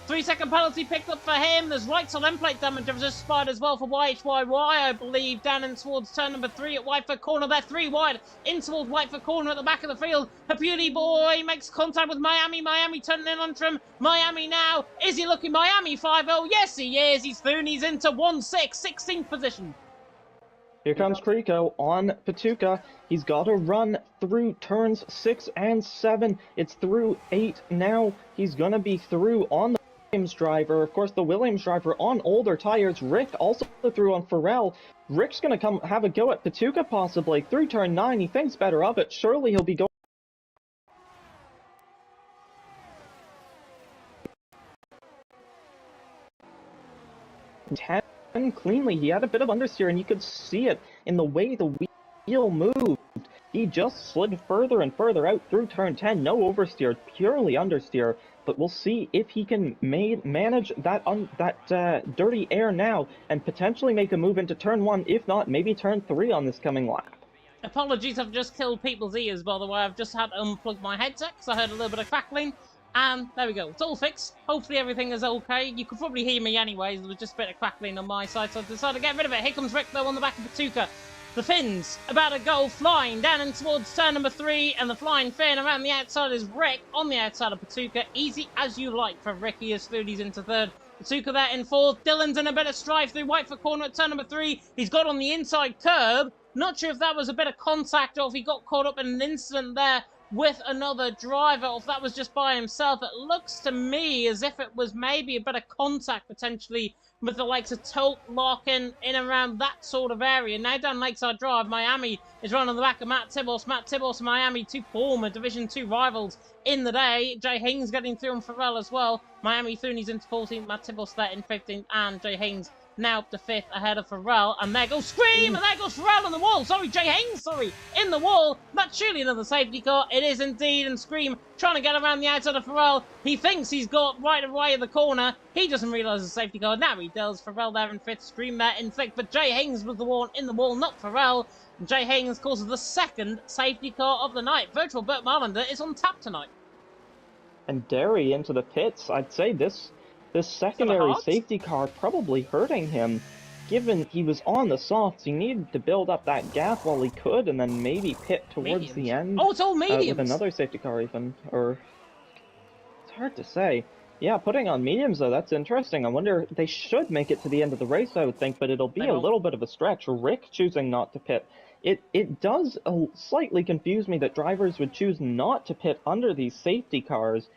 3-second penalty picked up for him. There's right side end plate damage of just spied as well for YHYY, I believe, down in towards turn number 3 at Whitefoot Corner. They're 3 wide in towards Whitefoot Corner at the back of the field. A Beauty Boy makes contact with Miami. Miami turning in onto him. Miami now. Is he looking Miami 5-0? Yes, he is. He's through and he's into 1-6, 16th position. Here comes Creeko on Patuka. He's got to run through turns 6 and 7. It's through 8 now. He's going to be through on the Williams driver. Of course, the Williams driver on older tires. Rick also through on Pharrell. Rick's going to come have a go at Patuka possibly. Through turn 9, he thinks better of it. Surely he'll be going 10 cleanly. He had a bit of understeer, and you could see it in the way the wheel moved. He just slid further and further out through turn 10. No oversteer, purely understeer. But we'll see if he can manage that dirty air now and potentially make a move into turn 1. If not, maybe turn 3 on this coming lap. Apologies, I've just killed people's ears, by the way. I've just had to unplug my headset because I heard a little bit of crackling. And there we go. It's all fixed. Hopefully everything is okay. You could probably hear me anyways. There was just a bit of crackling on my side, so I decided to get rid of it. Here comes Rick, though, on the back of Patuka. The Finns about to go flying down in towards turn number 3, and the flying Finn around the outside is Rick on the outside of Patuka. Easy as you like for Rick. He is through. He's into third. Patuka there in fourth. Dylan's in a bit of strife through Whitefoot Corner at turn number 3. He's got on the inside curb. Not sure if that was a bit of contact or if he got caught up in an incident there with another driver, or if that was just by himself. It looks to me as if it was maybe a bit of contact potentially with the likes of Tote, Larkin, in around that sort of area. Now down Lakeside Drive, Miami is running on the back of Matt Tibos. Matt Tibos and Miami, two former Division 2 rivals in the day. Jay Hings getting through on Pharrell as well. Miami through and he's into 14th. Matt Tibos there in 15th, and Jay Hings now up to 5th ahead of Pharrell. And there goes Scream, and there goes Pharrell on the wall. Sorry, Jay Hings, sorry, in the wall. That's surely another safety car. It is indeed, and Scream trying to get around the outside of Pharrell. He thinks he's got right away in the corner. He doesn't realise the safety car. Now he does. Pharrell there in 5th, Scream there in 6th, but Jay Hings was the one in the wall, not Pharrell. And Jay Hings causes the second safety car of the night. Virtual Burt Marlander is on tap tonight. And Derry into the pits. I'd say this secondary safety car probably hurting him, given he was on the softs. He needed to build up that gap while he could, and then maybe pit towards the end. Oh, it's all mediums! With another safety car even, or... It's hard to say. Yeah, putting on mediums though, that's interesting. I wonder, they should make it to the end of the race, I would think, but it'll be a little bit of a stretch. Rick choosing not to pit. It does slightly confuse me that drivers would choose not to pit under these safety cars,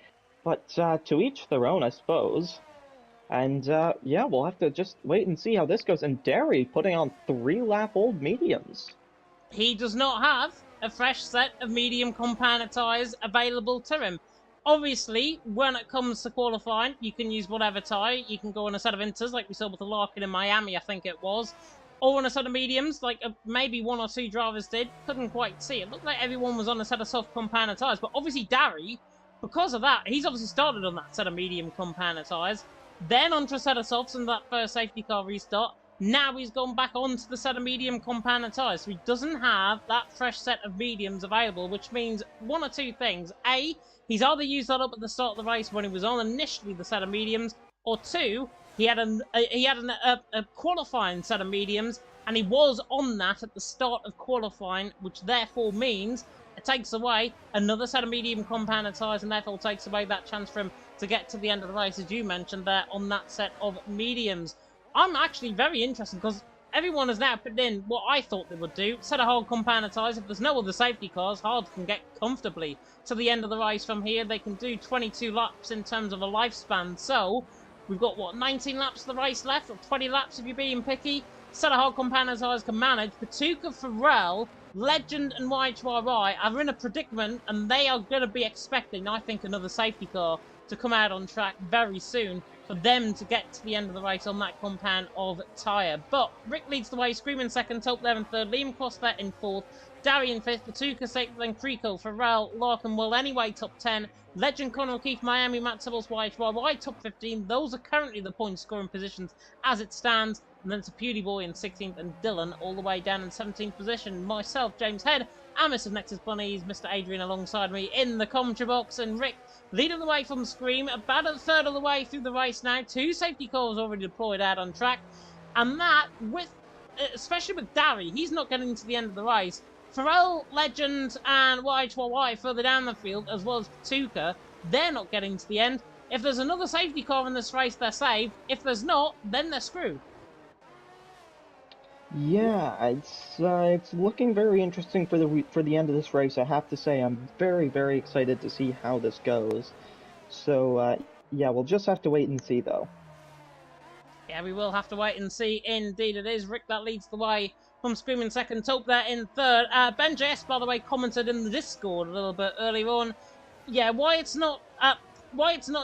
but to each their own, I suppose. And yeah, we'll have to just wait and see how this goes. And Derry putting on 3-lap-old mediums. He does not have a fresh set of medium compounded tyres available to him. Obviously, when it comes to qualifying, you can use whatever tyre. You can go on a set of inters, like we saw with the Larkin in Miami, I think it was. Or on a set of mediums, like maybe one or two drivers did. Couldn't quite see. It looked like everyone was on a set of soft compound tyres. But obviously, Darry, because of that, he's obviously started on that set of medium compound tyres. Then onto a set of softs in that first safety car restart. Now he's gone back onto the set of medium compound tyres. So he doesn't have that fresh set of mediums available, which means one or two things. A, he's either used that up at the start of the race when he was on initially the set of mediums, or two, he had a qualifying set of mediums, and he was on that at the start of qualifying, which therefore means it takes away another set of medium compound tyres, and therefore takes away that chance for him to get to the end of the race, as you mentioned there, on that set of mediums. I'm actually very interested because everyone has now put in what I thought they would do. Set of hard compound tyres. If there's no other safety cars, Hard can get comfortably to the end of the race from here. They can do 22 laps in terms of a lifespan. So we've got, what, 19 laps of the race left, or 20 laps if you're being picky. Set of hard compound tyres can manage. Patuka, Farrell, Legend and YHYY are in a predicament, and they are going to be expecting, I think, another safety car to come out on track very soon for them to get to the end of the race on that compound of tyre. But Rick leads the way, Screaming second, Tope there in third, Liam Cross there in fourth, Darry in fifth, Patuka sixth, then Crico, Farrell, Larkin, Well Anyway top 10, Legend, Conor O'Keefe, Miami, Matt Tibbles, YHYY top 15. Those are currently the point scoring positions as it stands. And then it's a Pewdie Boy in 16th and Dylan all the way down in 17th position. Myself, James Head, and Mr. Nexus Bunnies, Mr. Adrian alongside me in the commentary box, and Rick leading the way from Scream, about a third of the way through the race now. Two safety cars already deployed out on track, and that, especially with Darry, he's not getting to the end of the race. Farrell, Legend, and YHYY further down the field, as well as Patuka, they're not getting to the end. If there's another safety car in this race, they're saved. If there's not, then they're screwed. Yeah, it's looking very interesting for the end of this race. I have to say, I'm very, very excited to see how this goes. So yeah, we'll just have to wait and see, though. Yeah, we will have to wait and see. Indeed, it is Rick that leads the way from Screaming second, Tope there in third. Ben JS, by the way, commented in the Discord a little bit earlier on. Yeah, why it's not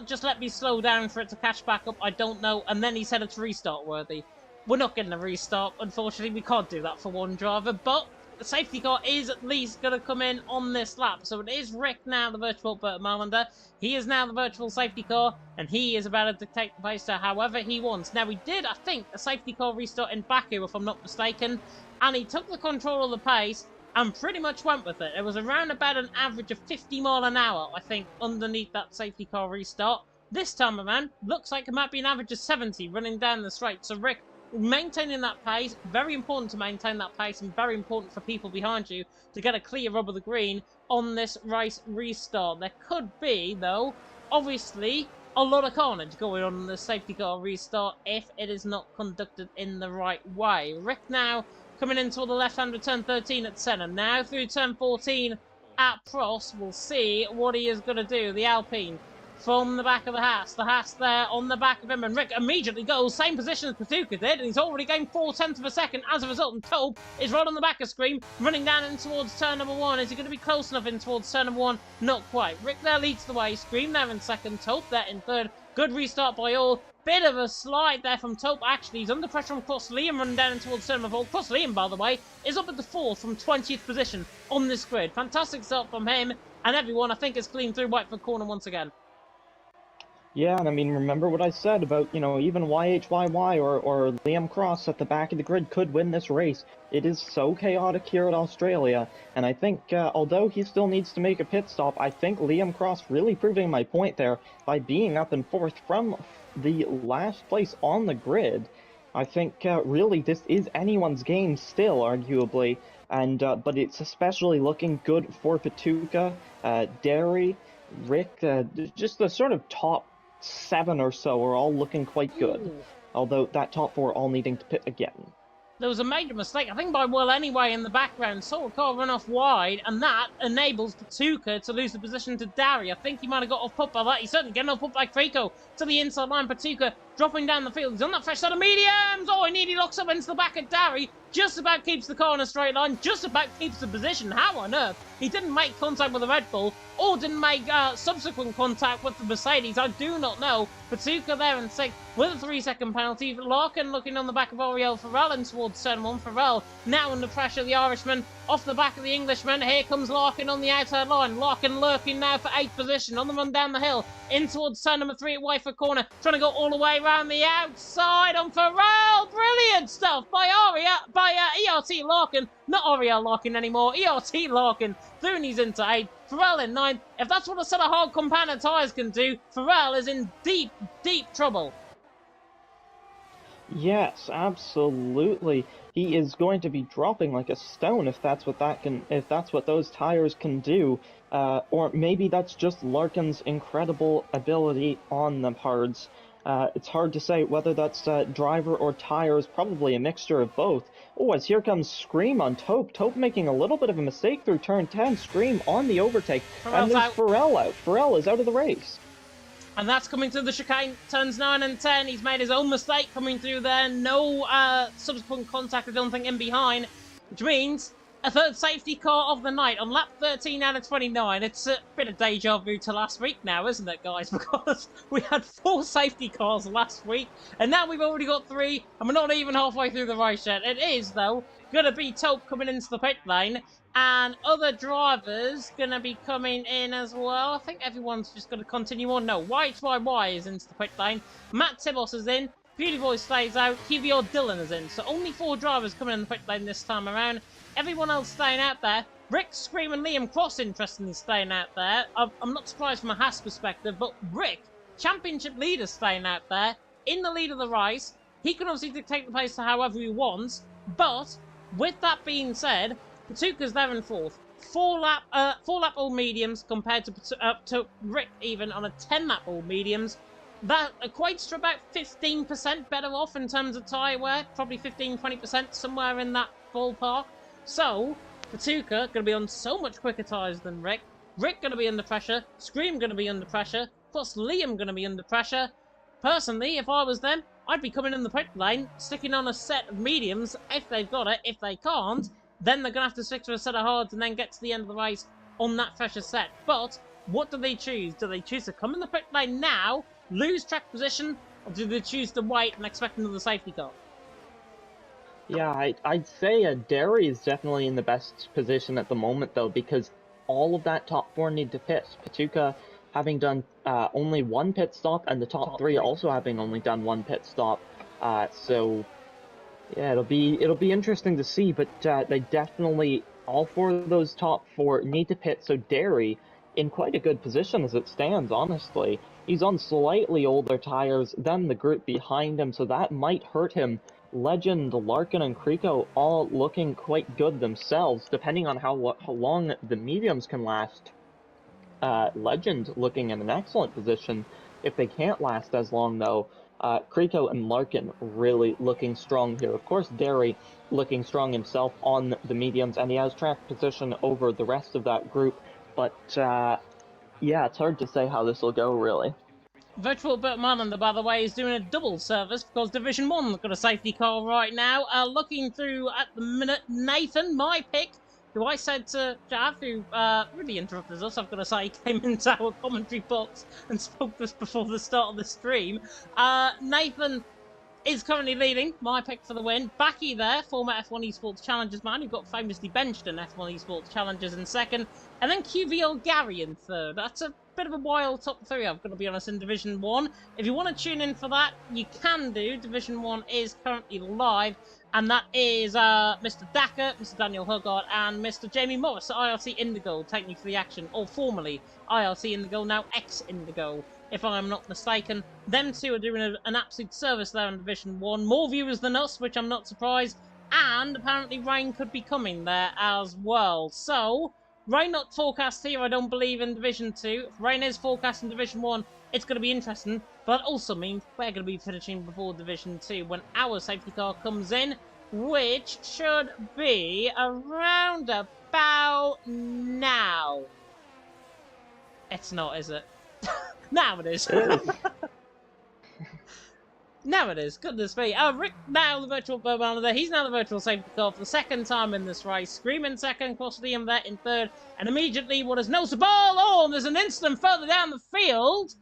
just let me slow down for it to catch back up, I don't know. And then he said it's restart worthy. We're not getting a restart, unfortunately. We can't do that for one driver, but the safety car is at least going to come in on this lap. So it is Rick now, the virtual Burt Marlander. He is now the virtual safety car, and he is about to dictate the pace to however he wants. Now, we did, I think, a safety car restart in Baku, if I'm not mistaken, and he took the control of the pace and pretty much went with it. It was around about an average of 50 mile an hour, I think, underneath that safety car restart. This time around, looks like it might be an average of 70 running down the straight. So Rick, maintaining that pace, very important to maintain that pace, and very important for people behind you to get a clear rub of the green on this race restart. There could be, though, obviously, a lot of carnage going on in the safety car restart if it is not conducted in the right way. Rick now coming into the left-hander turn 13 at Senna. Now through turn 14 at Prost. We'll see what he is going to do. The Alpine from the back of the Haas. The Haas there on the back of him, and Rick immediately goes, same position as Patuka did, and he's already gained 0.4 of a second as a result, and Tope is right on the back of Scream, running down in towards turn number 1. Is he going to be close enough in towards turn number 1? Not quite. Rick there leads the way, Scream there in second, Tope there in third. Good restart by all. Bit of a slide there from Tope, actually. He's under pressure from Cross Liam, running down in towards turn number 4. Cross Liam, by the way, is up at the 4th from 20th position on this grid. Fantastic start from him, and everyone, I think, is clean through Whiteford Corner once again. Yeah, and I mean, remember what I said about, you know, even YHYY or Liam Cross at the back of the grid could win this race. It is so chaotic here at Australia, and I think, although he still needs to make a pit stop, I think Liam Cross really proving my point there by being up in 4th from the last place on the grid. I think, really, this is anyone's game still, arguably, and but it's especially looking good for Patuka, Darry, Rick, just the sort of top 7 or so are all looking quite good. Ooh. Although that top 4 all needing to pit again. There was a major mistake, I think by Well Anyway in the background. Saw a car run off wide, and that enables Patuka to lose the position to Darry. I think he might have got off put by that. He's certainly getting off put by Crico to the inside line. Patuka dropping down the field. He's on that fresh side of mediums. Oh, he nearly locks up into the back of Darry. Just about keeps the car in a straight line. Just about keeps the position. How on earth? He didn't make contact with the Red Bull or didn't make subsequent contact with the Mercedes. I do not know. Patuka there in 6th with a 3-second penalty. Larkin looking on the back of Ariel Farrell and towards turn 1. Farrell now under pressure. The Irishman off the back of the Englishman. Here comes Larkin on the outside line. Larkin lurking now for 8th position on the run down the hill. In towards turn number 3 at Wyford Corner. Trying to go all the way around the outside on Farrell. Brilliant stuff by ERT Larkin. Not Ariel Larkin anymore. ERT Larkin. Throonies into 8th. Farrell in 9th. If that's what a set of hard compounded tyres can do, Farrell is in deep, deep trouble. Yes, absolutely. He is going to be dropping like a stone if that's what those tires can do. Or maybe that's just Larkin's incredible ability on the hards. It's hard to say whether that's driver or tires, probably a mixture of both. Oh, as here comes Scream on Taupe. Taupe making a little bit of a mistake through turn 10. Scream on the overtake. Farrell's and there's out. Farrell out. Farrell is out of the race. And that's coming through the chicane, turns 9 and 10. He's made his own mistake coming through there. No subsequent contact, I don't think, in behind. Which means a third safety car of the night on lap 13 out of 29. It's a bit of deja vu to last week now, isn't it, guys? Because we had 4 safety cars last week, and now we've already got 3, and we're not even halfway through the race yet. It is, though, going to be Taupe coming into the pit lane, and other drivers going to be coming in as well. I think everyone's just going to continue on. No, YYY is into the pit lane. Matt Tibos is in. Beauty Boy stays out. QVR Dylan is in. So only 4 drivers coming in the pit lane this time around. Everyone else staying out there. Rick, Scream and Liam Cross, interestingly, staying out there. I'm not surprised from a Haas perspective, but Rick, championship leader, staying out there. In the lead of the race. He can obviously dictate the pace to however he wants. But, with that being said, Patuka's there in 4th. 4 lap all mediums compared to Rick even on a 10 lap all mediums. That equates to about 15% better off in terms of tyre wear. Probably 15-20%, somewhere in that ballpark. So, Patuka going to be on so much quicker tyres than Rick. Rick going to be under pressure. Scream going to be under pressure. Plus Liam going to be under pressure. Personally, if I was them, I'd be coming in the pit lane, sticking on a set of mediums if they've got it. If they can't, then they're going to have to stick to a set of hards and then get to the end of the race on that fresher set. But what do they choose? Do they choose to come in the pit lane now, lose track position, or do they choose to wait and expect another safety car? Yeah, I'd say Derry is definitely in the best position at the moment, though, because all of that top 4 need to pit. Patuka having done only 1 pit stop, and the top 3 also having only done 1 pit stop. So yeah, it'll be interesting to see, but they definitely, all 4 of those top 4 need to pit, so Derry in quite a good position as it stands, honestly. He's on slightly older tires than the group behind him, so that might hurt him. Legend, Larkin, and Krico all looking quite good themselves, depending on how long the mediums can last. Legend looking in an excellent position. If they can't last as long, though, Krico and Larkin really looking strong here. Of course, Derry looking strong himself on the mediums, and he has track position over the rest of that group. But, yeah, it's hard to say how this will go, really. Virtual Bert Marlander, by the way, is doing a double service because Division 1 got a safety car right now. Looking through at the minute, Nathan, my pick, who I said to Jav, who really interrupted us, I've got to say, he came into our commentary box and spoke to us before the start of the stream. Nathan is currently leading, my pick for the win. Backy there, former F1 Esports Challengers man, who got famously benched in F1 Esports Challengers in 2nd. And then QVL Gary in 3rd. That's a bit of a wild top 3, I've got to be honest, in Division 1. If you want to tune in for that, you can do. Division 1 is currently live, and that is Mr. Dacker, Mr. Daniel Huggard, and Mr. Jamie Morris at IRC Indigo taking you for the action, or formerly IRC Indigo, now ex-Indigo, if I'm not mistaken. Them 2 are doing an absolute service there in Division 1. More viewers than us, which I'm not surprised, and apparently rain could be coming there as well. So, rain not forecast here, I don't believe, in Division 2. If rain is forecast in Division 1, it's going to be interesting. But that also means we're going to be finishing before Division 2 when our safety car comes in, which should be around about now. It's not, is it? Now it is. Now it is. Goodness me. Rick now the virtual monitor. He's now the virtual safety car for the second time in this race. Scream in second, cross Liam there in third, and immediately what is noticeable? Oh, and there's an incident further down the field.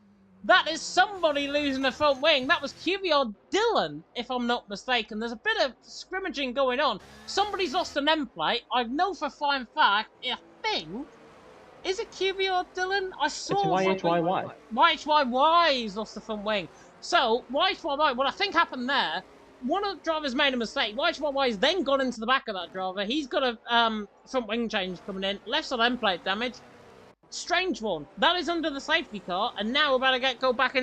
That is somebody losing the front wing. That was QB or Dylan, if I'm not mistaken. There's a bit of scrimmaging going on. Somebody's lost an end plate. I know for a fine fact, I think. Is it QB or Dylan? I saw It's YHYY. YHYY's lost the front wing. So, YHYY, what I think happened there, one of the drivers made a mistake. YHYY's then got into the back of that driver. He's got a front wing change coming in. Left side end plate damage. Strange one. That is under the safety car, and now we're about to go back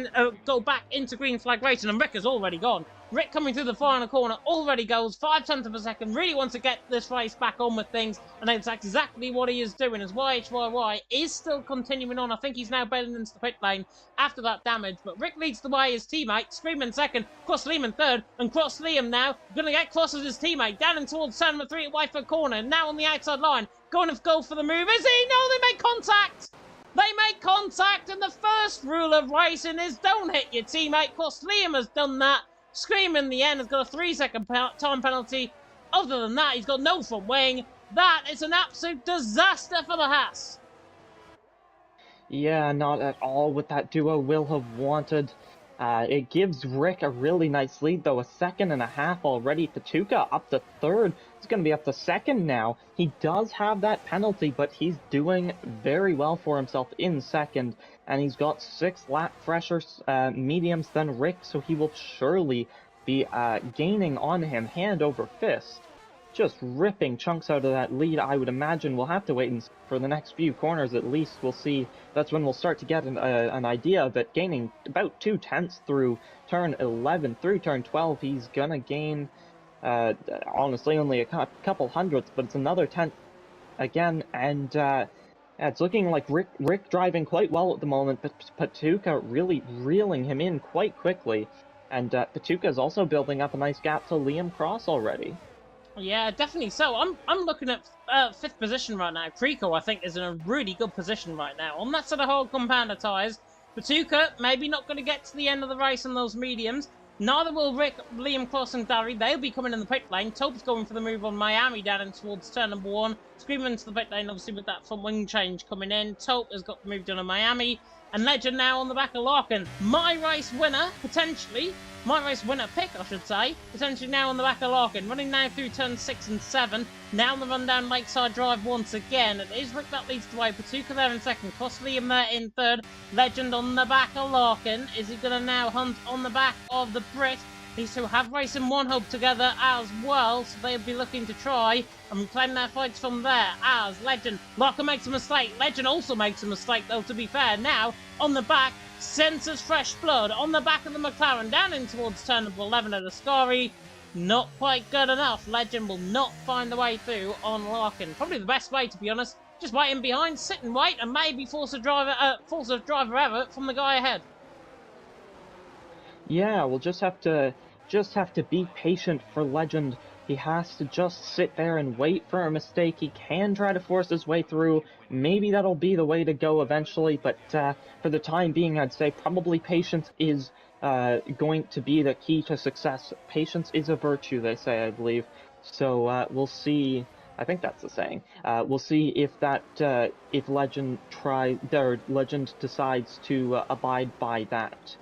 into green flag racing, and Rick has already gone. Rick coming through the final corner already goes 0.5 of a second. Really wants to get this race back on with things, and that's exactly what he is doing. As YHYY is still continuing on. I think he's now bailing into the pit lane after that damage, but Rick leads the way. His teammate Scream in second, Cross Liam in third, and Cross Liam now gonna get Cross as his teammate down and towards turn number 3 at Whiteford corner. Now on the outside line. Going to go for the move, is he? No, they make contact! They make contact, and the first rule of racing is don't hit your teammate. Of course, Liam has done that. Scream in the end has got a 3-second time penalty. Other than that, he's got no front wing. That is an absolute disaster for the Haas. Yeah, not at all what that duo will have wanted. It gives Rick a really nice lead, though. 1.5 seconds already. Patuka up to third. He's going to be up to second now. He does have that penalty, but he's doing very well for himself in second. And he's got 6 lap fresher mediums than Rick, so he will surely be gaining on him hand over fist. Just ripping chunks out of that lead. I would imagine we'll have to wait for the next few corners at least. We'll see. That's when we'll start to get an idea of it. Gaining about 0.2 through turn 11. Through turn 12, he's gonna gain, honestly, only a couple hundredths, but it's another 10th again. And it's looking like Rick driving quite well at the moment, but Patuka really reeling him in quite quickly. And Patuka is also building up a nice gap to Liam Cross already. Yeah, definitely so. I'm looking at 5th position right now. Krico, I think, is in a really good position right now. On that sort of whole compounder tyres, Patuka maybe not going to get to the end of the race on those mediums. Neither will Rick, Liam Cross and Darry. They'll be coming in the pit lane. Tope's going for the move on Miami down in towards turn number 1. Screaming into the pit lane, obviously, with that front wing change coming in. Tope has got the move done on Miami. And Legend now on the back of Larkin. My race winner, potentially. My race winner pick, I should say. Potentially now on the back of Larkin. Running now through turns 6 and 7. Now on the run down Lakeside Drive once again. It is Rick that leads the way. Patuka there in second. Cross Liam there in third. Legend on the back of Larkin. Is he going to now hunt on the back of the Brit? These two have race in one hub together as well, so they'll be looking to try and reclaim their fights from there as Legend. Larkin makes a mistake. Legend also makes a mistake, though, to be fair. Now, on the back, senses fresh blood. On the back of the McLaren, down in towards turn number 11 at Ascari. Not quite good enough. Legend will not find the way through on Larkin. Probably the best way, to be honest. Just wait in behind, sit and wait, and maybe force a driver error from the guy ahead. Yeah, we'll just have to be patient for Legend. He has to just sit there and wait for a mistake. He can try to force his way through. Maybe that'll be the way to go eventually, but for the time being, I'd say probably patience is going to be the key to success. Patience is a virtue, they say, I believe. So we'll see. I think that's the saying. We'll see if if Legend decides to abide by that.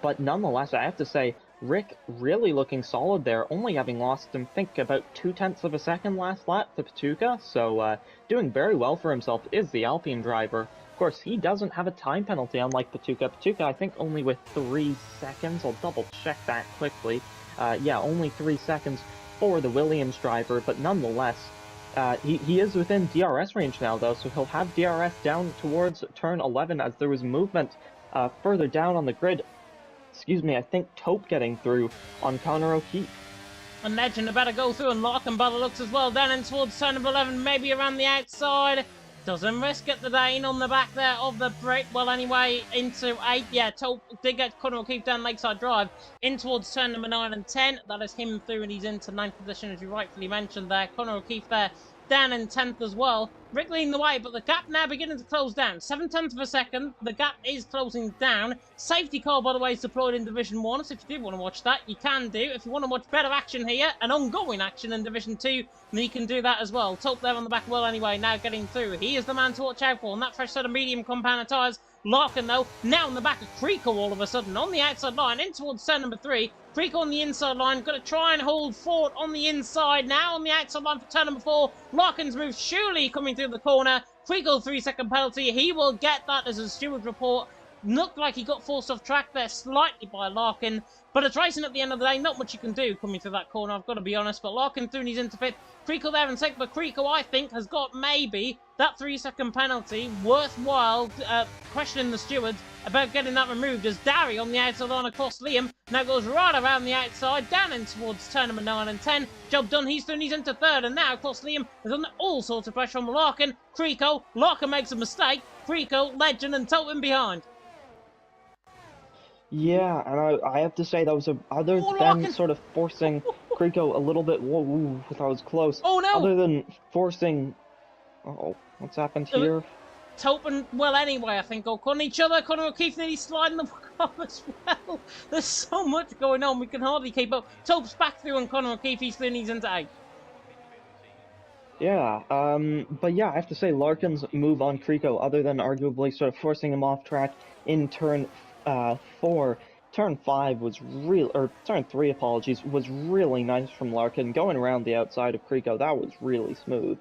But nonetheless, I have to say, Rick really looking solid there, only having lost, I think, about 0.2 of a second last lap to Patuka, so doing very well for himself is the Alpine driver. Of course, he doesn't have a time penalty, unlike Patuka. Patuka, I think, only with 3 seconds. I'll double-check that quickly. Yeah, only 3 seconds for the Williams driver, but nonetheless, he is within DRS range now, though, so he'll have DRS down towards turn 11 as there was movement further down on the grid. Excuse me, I think Tope getting through on Connor O'Keefe. And Legend about to go through, and Larkin by the looks as well, down in towards turn number 11, maybe around the outside. Doesn't risk it, the Dane on the back there of the Brit. Well, anyway, into 8. Yeah, Tope did get Connor O'Keefe down Lakeside Drive, in towards turn number 9 and 10. That is him through, and he's into 9th position, as you rightfully mentioned there. Connor O'Keefe there, down in 10th as well. Rick leading the way, but the gap now beginning to close down. 7/10 of a second, the gap is closing down. Safety car, by the way, is deployed in Division 1, so if you do want to watch that, you can do. If you want to watch better action here, and ongoing action in Division 2, then you can do that as well. Top there on the back well anyway, now getting through. He is the man to watch out for, and that fresh set of medium compound tyres. Larkin, though, now in the back of Creco all of a sudden, on the outside line, in towards turn number 3. Creco on the inside line, going to try and hold Ford on the inside, now on the outside line for turn number 4. Larkin's move surely coming through the corner. Creco 3-second penalty, he will get that as a steward report. Looked like he got forced off track there slightly by Larkin, but it's racing at the end of the day, not much you can do coming through that corner, I've got to be honest, but Larkin through and he's into 5th. Creco there in 6th, but Creco, I think, has got maybe that 3-second penalty worthwhile questioning the stewards about getting that removed, as Darry on the outside line across Liam now goes right around the outside, down in towards turn number 9 and 10. Job done, he's through and he's into 3rd, and now across Liam is under all sorts of pressure on Larkin. Creco, Larkin makes a mistake, Creco, Legend and Tolton behind. Yeah, and I have to say that was other than sort of forcing Creco a little bit. Whoa, that was close. Oh no! Other than forcing. Oh, what's happened here? Topin, well, anyway, I think, on each other. Conor O'Keefe nearly sliding the car as well. There's so much going on, we can hardly keep up. Tope's back through on Conor O'Keefe, he's through and he's into 8. Yeah, but yeah, I have to say Larkin's move on Creco, other than arguably sort of forcing him off track in turn 4, turn 5 was real, or turn 3, apologies, was really nice from Larkin. Going around the outside of Creco, that was really smooth.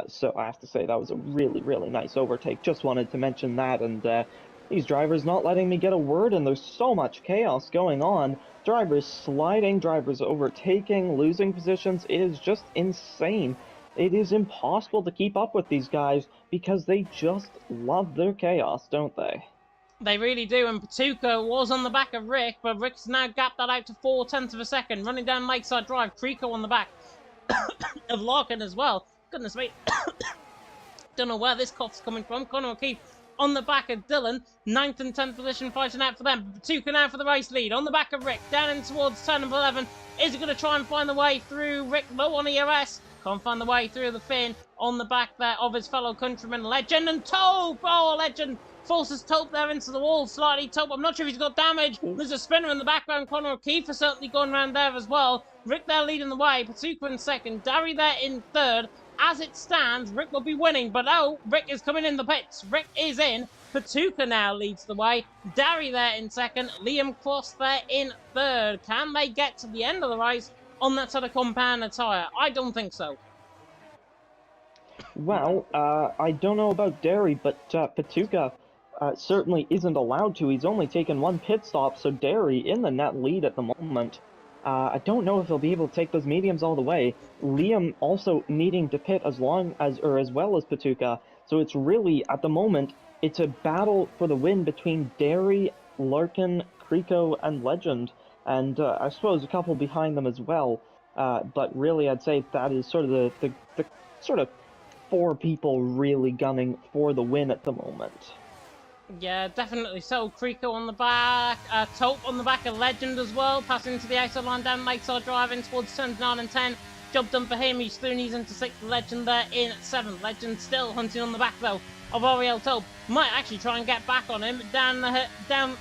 So I have to say that was a really, really nice overtake. Just wanted to mention that, and these drivers not letting me get a word, and there's so much chaos going on. Drivers sliding, drivers overtaking, losing positions. It is just insane. It is impossible to keep up with these guys because they just love their chaos, don't they? They really do, and Patuca was on the back of Rick, but Rick's now gapped that out to 4/10 of a second, running down Lakeside Drive. Creco on the back of Larkin as well. Goodness me. Don't know where this cough's coming from. Conor O'Keefe on the back of Dylan. 9th and 10th position fighting out for them. Patuca now for the race lead. On the back of Rick, down in towards turn number 11. Is he going to try and find the way through Rick low on ERS? Can't find the way through the fin on the back there of his fellow countryman, Legend, and Tope! Oh, Legend forces Tope there into the wall slightly. Tope, I'm not sure if he's got damage. There's a spinner in the background. Conor O'Keefe has certainly gone round there as well. Rick there leading the way. Patuca in 2nd. Darry there in 3rd. As it stands, Rick will be winning, but oh, Rick is coming in the pits. Rick is in. Patuca now leads the way. Darry there in 2nd. Liam Cross there in 3rd. Can they get to the end of the race on that sort of compound tyre? I don't think so. Well, I don't know about Darry, but Patuca certainly isn't allowed to. He's only taken 1 pit stop, so Darry in the net lead at the moment. I don't know if he'll be able to take those mediums all the way. Liam also needing to pit as well as Patuca. So it's really, at the moment, it's a battle for the win between Darry, Larkin, Creco, and Legend. And I suppose a couple behind them as well. But really, I'd say that is sort of the sort of 4 people really gunning for the win at the moment. Yeah, definitely so. Creco on the back, Tope on the back of Legend as well, passing to the outside line down Lakeside Drive in towards turns 9 and 10. Job done for him, he's through and he's into 6th. Legend there in 7th. Legend still hunting on the back though of Ariel Tope. Might actually try and get back on him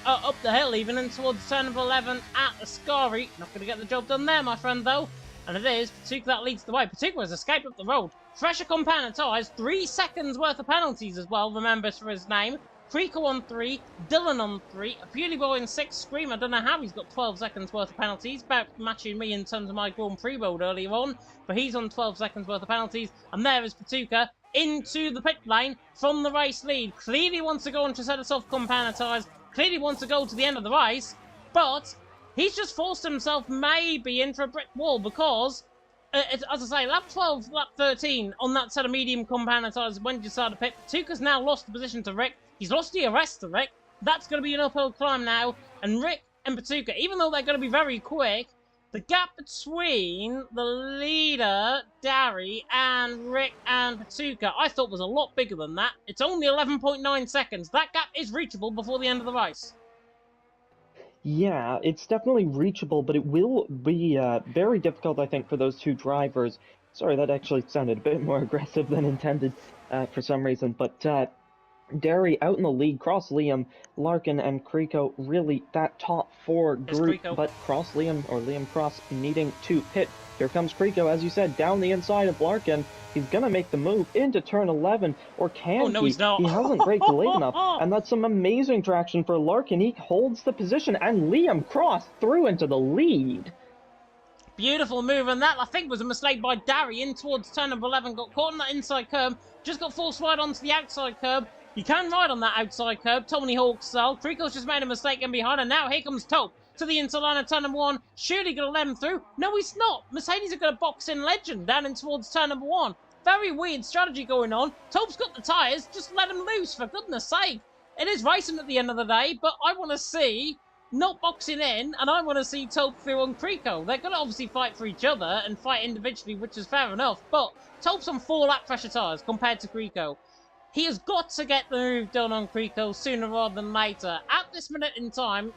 up the hill even, and towards turn number 11 at Ascari. Not going to get the job done there, my friend, though. And it is Patuca that leads the way. Patuca has escaped up the road. Fresher compound tyres, 3 seconds worth of penalties as well, remembers for his name. Creco on 3, Dylan on 3, a Purely Boy in 6, Scream, I don't know how he's got 12 seconds worth of penalties, about matching me in terms of my Grand Prix mode earlier on, but he's on 12 seconds worth of penalties, and there is Patuca into the pit lane from the race lead. Clearly wants to go into a set of soft compound tyres, clearly wants to go to the end of the race, but he's just forced himself maybe into a brick wall because, as I say, lap 12, lap 13 on that set of medium compound tyres when you start the pit. Patuca's now lost the position to Rick. He's lost the arrest to Rick. That's going to be an uphill climb now. And Rick and Patuca, even though they're going to be very quick, the gap between the leader, Darry, and Rick and Patuca, I thought was a lot bigger than that. It's only 11.9 seconds. That gap is reachable before the end of the race. Yeah, it's definitely reachable, but it will be very difficult, I think, for those 2 drivers Sorry, that actually sounded a bit more aggressive than intended for some reason. But Derry out in the lead, Cross Liam, Larkin, and Creeko, really that top four It's group, Creeko. but Cross Liam, or Liam Cross, needing to pit. Here comes Creeko, as you said, down the inside of Larkin. He's going to make the move into turn 11, or can Oh, no, he? he's not. He hasn't braked late enough, and that's some amazing traction for Larkin. He holds the position, and Liam Cross through into the lead. Beautiful move, and that, I think, was a mistake by Derry in towards turn number 11. Got caught on that inside curb, just got forced wide onto the outside curb. You can ride on that outside curb, Tony Hawk style. Creeko's just made a mistake in behind, and now here comes Tope to the inside line of turn number 1. Surely going to let him through? No, he's not. Mercedes are going to box in Legend down in towards turn number 1. Very weird strategy going on. Tope's got the tyres, just let him loose, for goodness sake. It is racing at the end of the day, but I want to see not boxing in, and I want to see Tope through on Creeko. They're going to obviously fight for each other and fight individually, which is fair enough, but Tope's on 4 lap pressure tyres compared to Creeko. He has got to get the move done on Creeko sooner rather than later. At this minute in time,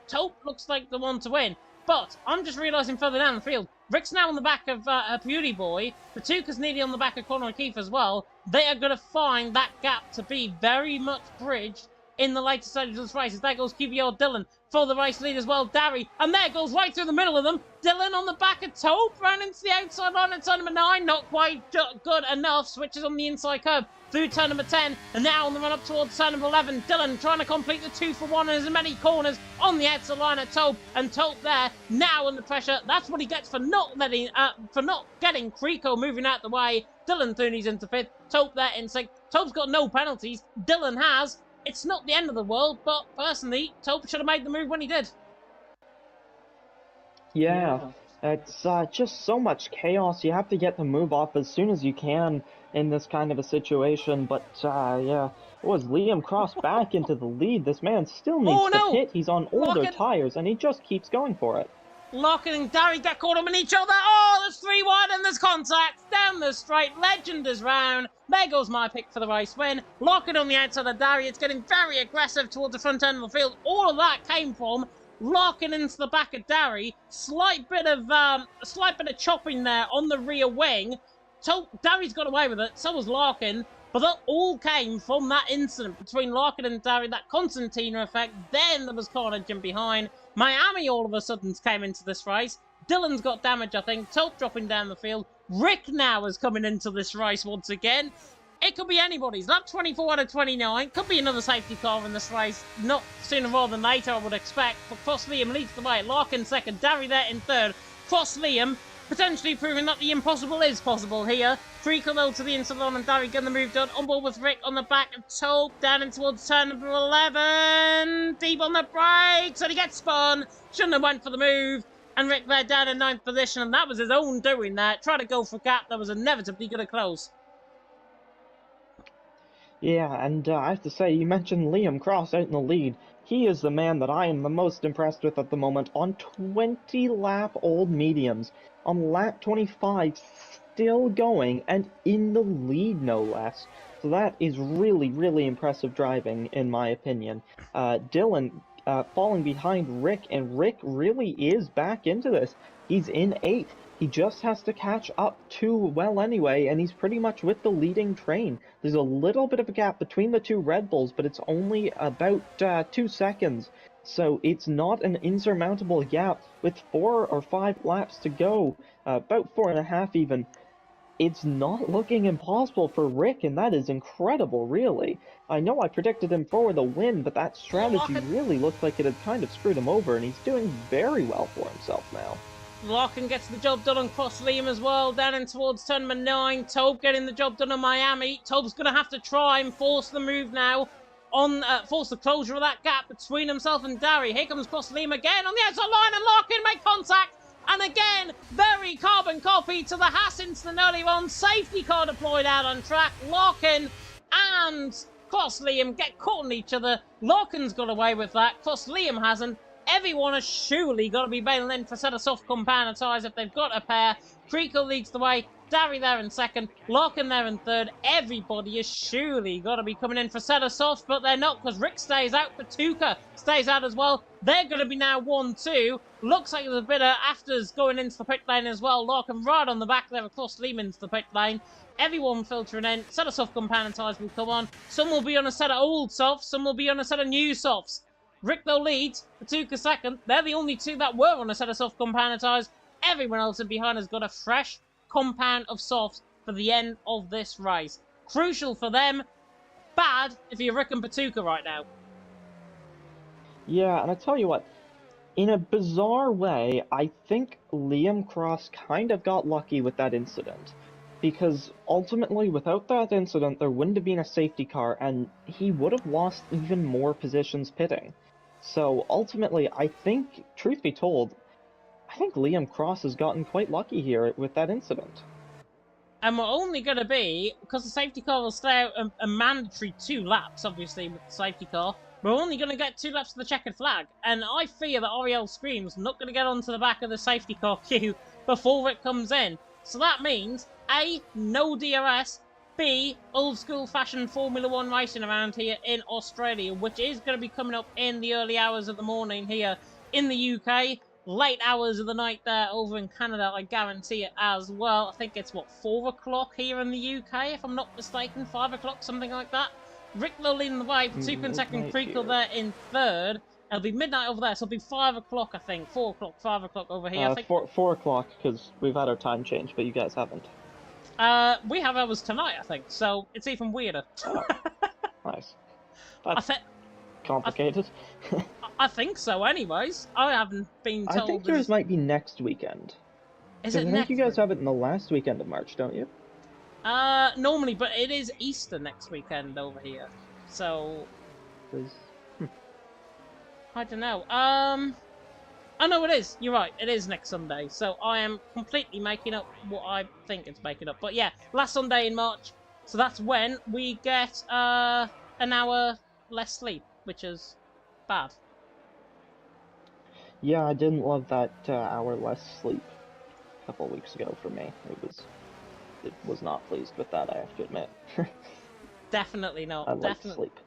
Tope looks like the one to win, but I'm just realising further down the field, Rick's now on the back of Beauty Boy, Patuka's nearly on the back of Conor O'Keefe as well. They are going to find that gap to be very much bridged in the later stages of this race. There goes QBR Dylan for the race lead as well, Derry. And there goes right through the middle of them. Dylan on the back of Tope, round into the outside line at turn number 9. Not quite good enough. Switches on the inside curb through turn number 10. And now on the run up towards turn number 11. Dylan trying to complete the 2 for 1 in as many corners on the outside line at Tope. And Tope there, now under pressure. That's what he gets for not getting Creeko moving out the way. Dylan Thuney's into 5th. Tope there in 6th. Tope's got no penalties. Dylan has. It's not the end of the world, but personally, Tope should have made the move when he did. Yeah, it's just so much chaos. You have to get the move off as soon as you can in this kind of a situation. But yeah, it was Liam Cross back into the lead. This man still needs to pit. He's on older tires, and he just keeps going for it. Larkin and Derry get caught up in each other. Oh, there's 3 wide and there's contact. Down the straight, Legend is round. There goes my pick for the race win. Larkin on the outside of Derry. It's getting very aggressive towards the front end of the field. All of that came from Larkin into the back of Derry. Slight bit of chopping there on the rear wing. Derry's got away with it. So was Larkin. But that all came from that incident between Larkin and Derry, that Constantina effect. Then there was carnage in behind. Miami all of a sudden came into this race. Dylan's got damage, I think. Tope dropping down the field. Rick now is coming into this race once again. It could be anybody's. Lap 24 out of 29. Could be another safety car in this race. Not sooner rather than later, I would expect. But Cross Liam leads the way. Larkin second. Derry there in third. Cross Liam potentially proving that the impossible is possible here. Creeko though to the inside line and Derry getting the move done. On board with Rick on the back of Tope. Down in towards turn number 11. Deep on the brakes. And he gets spun. Shouldn't have went for the move. And Rick there down in 9th position. And that was his own doing there. Tried to go for a gap that was inevitably going to close. Yeah, and I have to say, you mentioned Liam Cross out in the lead. He is the man that I am the most impressed with at the moment on 20-lap-old mediums. On lap 25, still going, and in the lead, no less. So that is really, really impressive driving, in my opinion. Dylan falling behind Rick, and Rick really is back into this. He's in 8th. He just has to catch up to well anyway, and he's pretty much with the leading train. There's a little bit of a gap between the 2 Red Bulls, but it's only about 2 seconds. So it's not an insurmountable gap. With 4 or 5 laps to go, about 4.5 even, it's not looking impossible for Rick, and that is incredible, really. I know I predicted him for the win, but that strategy really looked like it had kind of screwed him over, and he's doing very well for himself now. Larkin gets the job done on Cross Liam as well, down in towards turn number 9. Tope getting the job done on Miami. Tope's going to have to try and force the move now, force the closure of that gap between himself and Derry. Here comes Cross Liam again on the outside line, and Larkin make contact. And again, very carbon copy to the Haas incident earlier on. Safety car deployed out on track. Larkin and Cross Liam get caught in each other. Larkin's got away with that. Cross Liam hasn't. Everyone has surely got to be bailing in for a set of soft compounder tyres if they've got a pair. Creeko leads the way. Darry there in second, Larkin there in third. Everybody is surely got to be coming in for set of softs, but they're not because Rick stays out, Patuka stays out as well. They're going to be now 1-2. Looks like there's a bit of afters going into the pit lane as well. Larkin right on the back there across Lehman's the pit lane. Everyone filtering in. Set of soft compound tyres will come on. Some will be on a set of old softs, some will be on a set of new softs. Rick though leads, Patuka second. They're the only two that were on a set of soft compound tyres. Everyone else in behind has got a fresh compound of softs for the end of this race. Crucial for them, bad if you're Rick and Patuka right now. Yeah, and I tell you what, in a bizarre way, I think Liam Cross kind of got lucky with that incident. Because ultimately, without that incident, there wouldn't have been a safety car, and he would have lost even more positions pitting. So ultimately, I think, truth be told, I think Liam Cross has gotten quite lucky here with that incident. And we're only going to be, because the safety car will stay out a mandatory 2 laps, obviously, with the safety car, we're only going to get 2 laps of the checkered flag. And I fear that Ariel Scream's not going to get onto the back of the safety car queue before it comes in. So that means, A, no DRS, B, old school fashioned Formula 1 racing around here in Australia, which is going to be coming up in the early hours of the morning here in the UK. Late hours of the night there over in Canada, I guarantee it as well. I think it's, what, 4 o'clock here in the UK, if I'm not mistaken, 5 o'clock, something like that. Rick Lowe leading the way, Patuka in second, Creakle there in third. It'll be midnight over there, so it'll be 5 o'clock, I think. 4 o'clock, 5 o'clock over here. I think 4 o'clock, because we've had our time change, but you guys haven't. We have ours tonight, I think, so it's even weirder. Oh, nice. That's complicated. I think so, anyways. I haven't been told. I think yours might be next weekend. Is it next? I think you guys have it in the last weekend of March, don't you? Normally, but it is Easter next weekend over here, so I don't know. Oh no, it is. You're right. It is next Sunday. So I am completely making up what I think it's making up. But yeah, last Sunday in March. So that's when we get an hour less sleep, which is bad. Yeah, I didn't love that hour less sleep a couple of weeks ago for me. It was not pleased with that, I have to admit. Definitely not. I like sleep.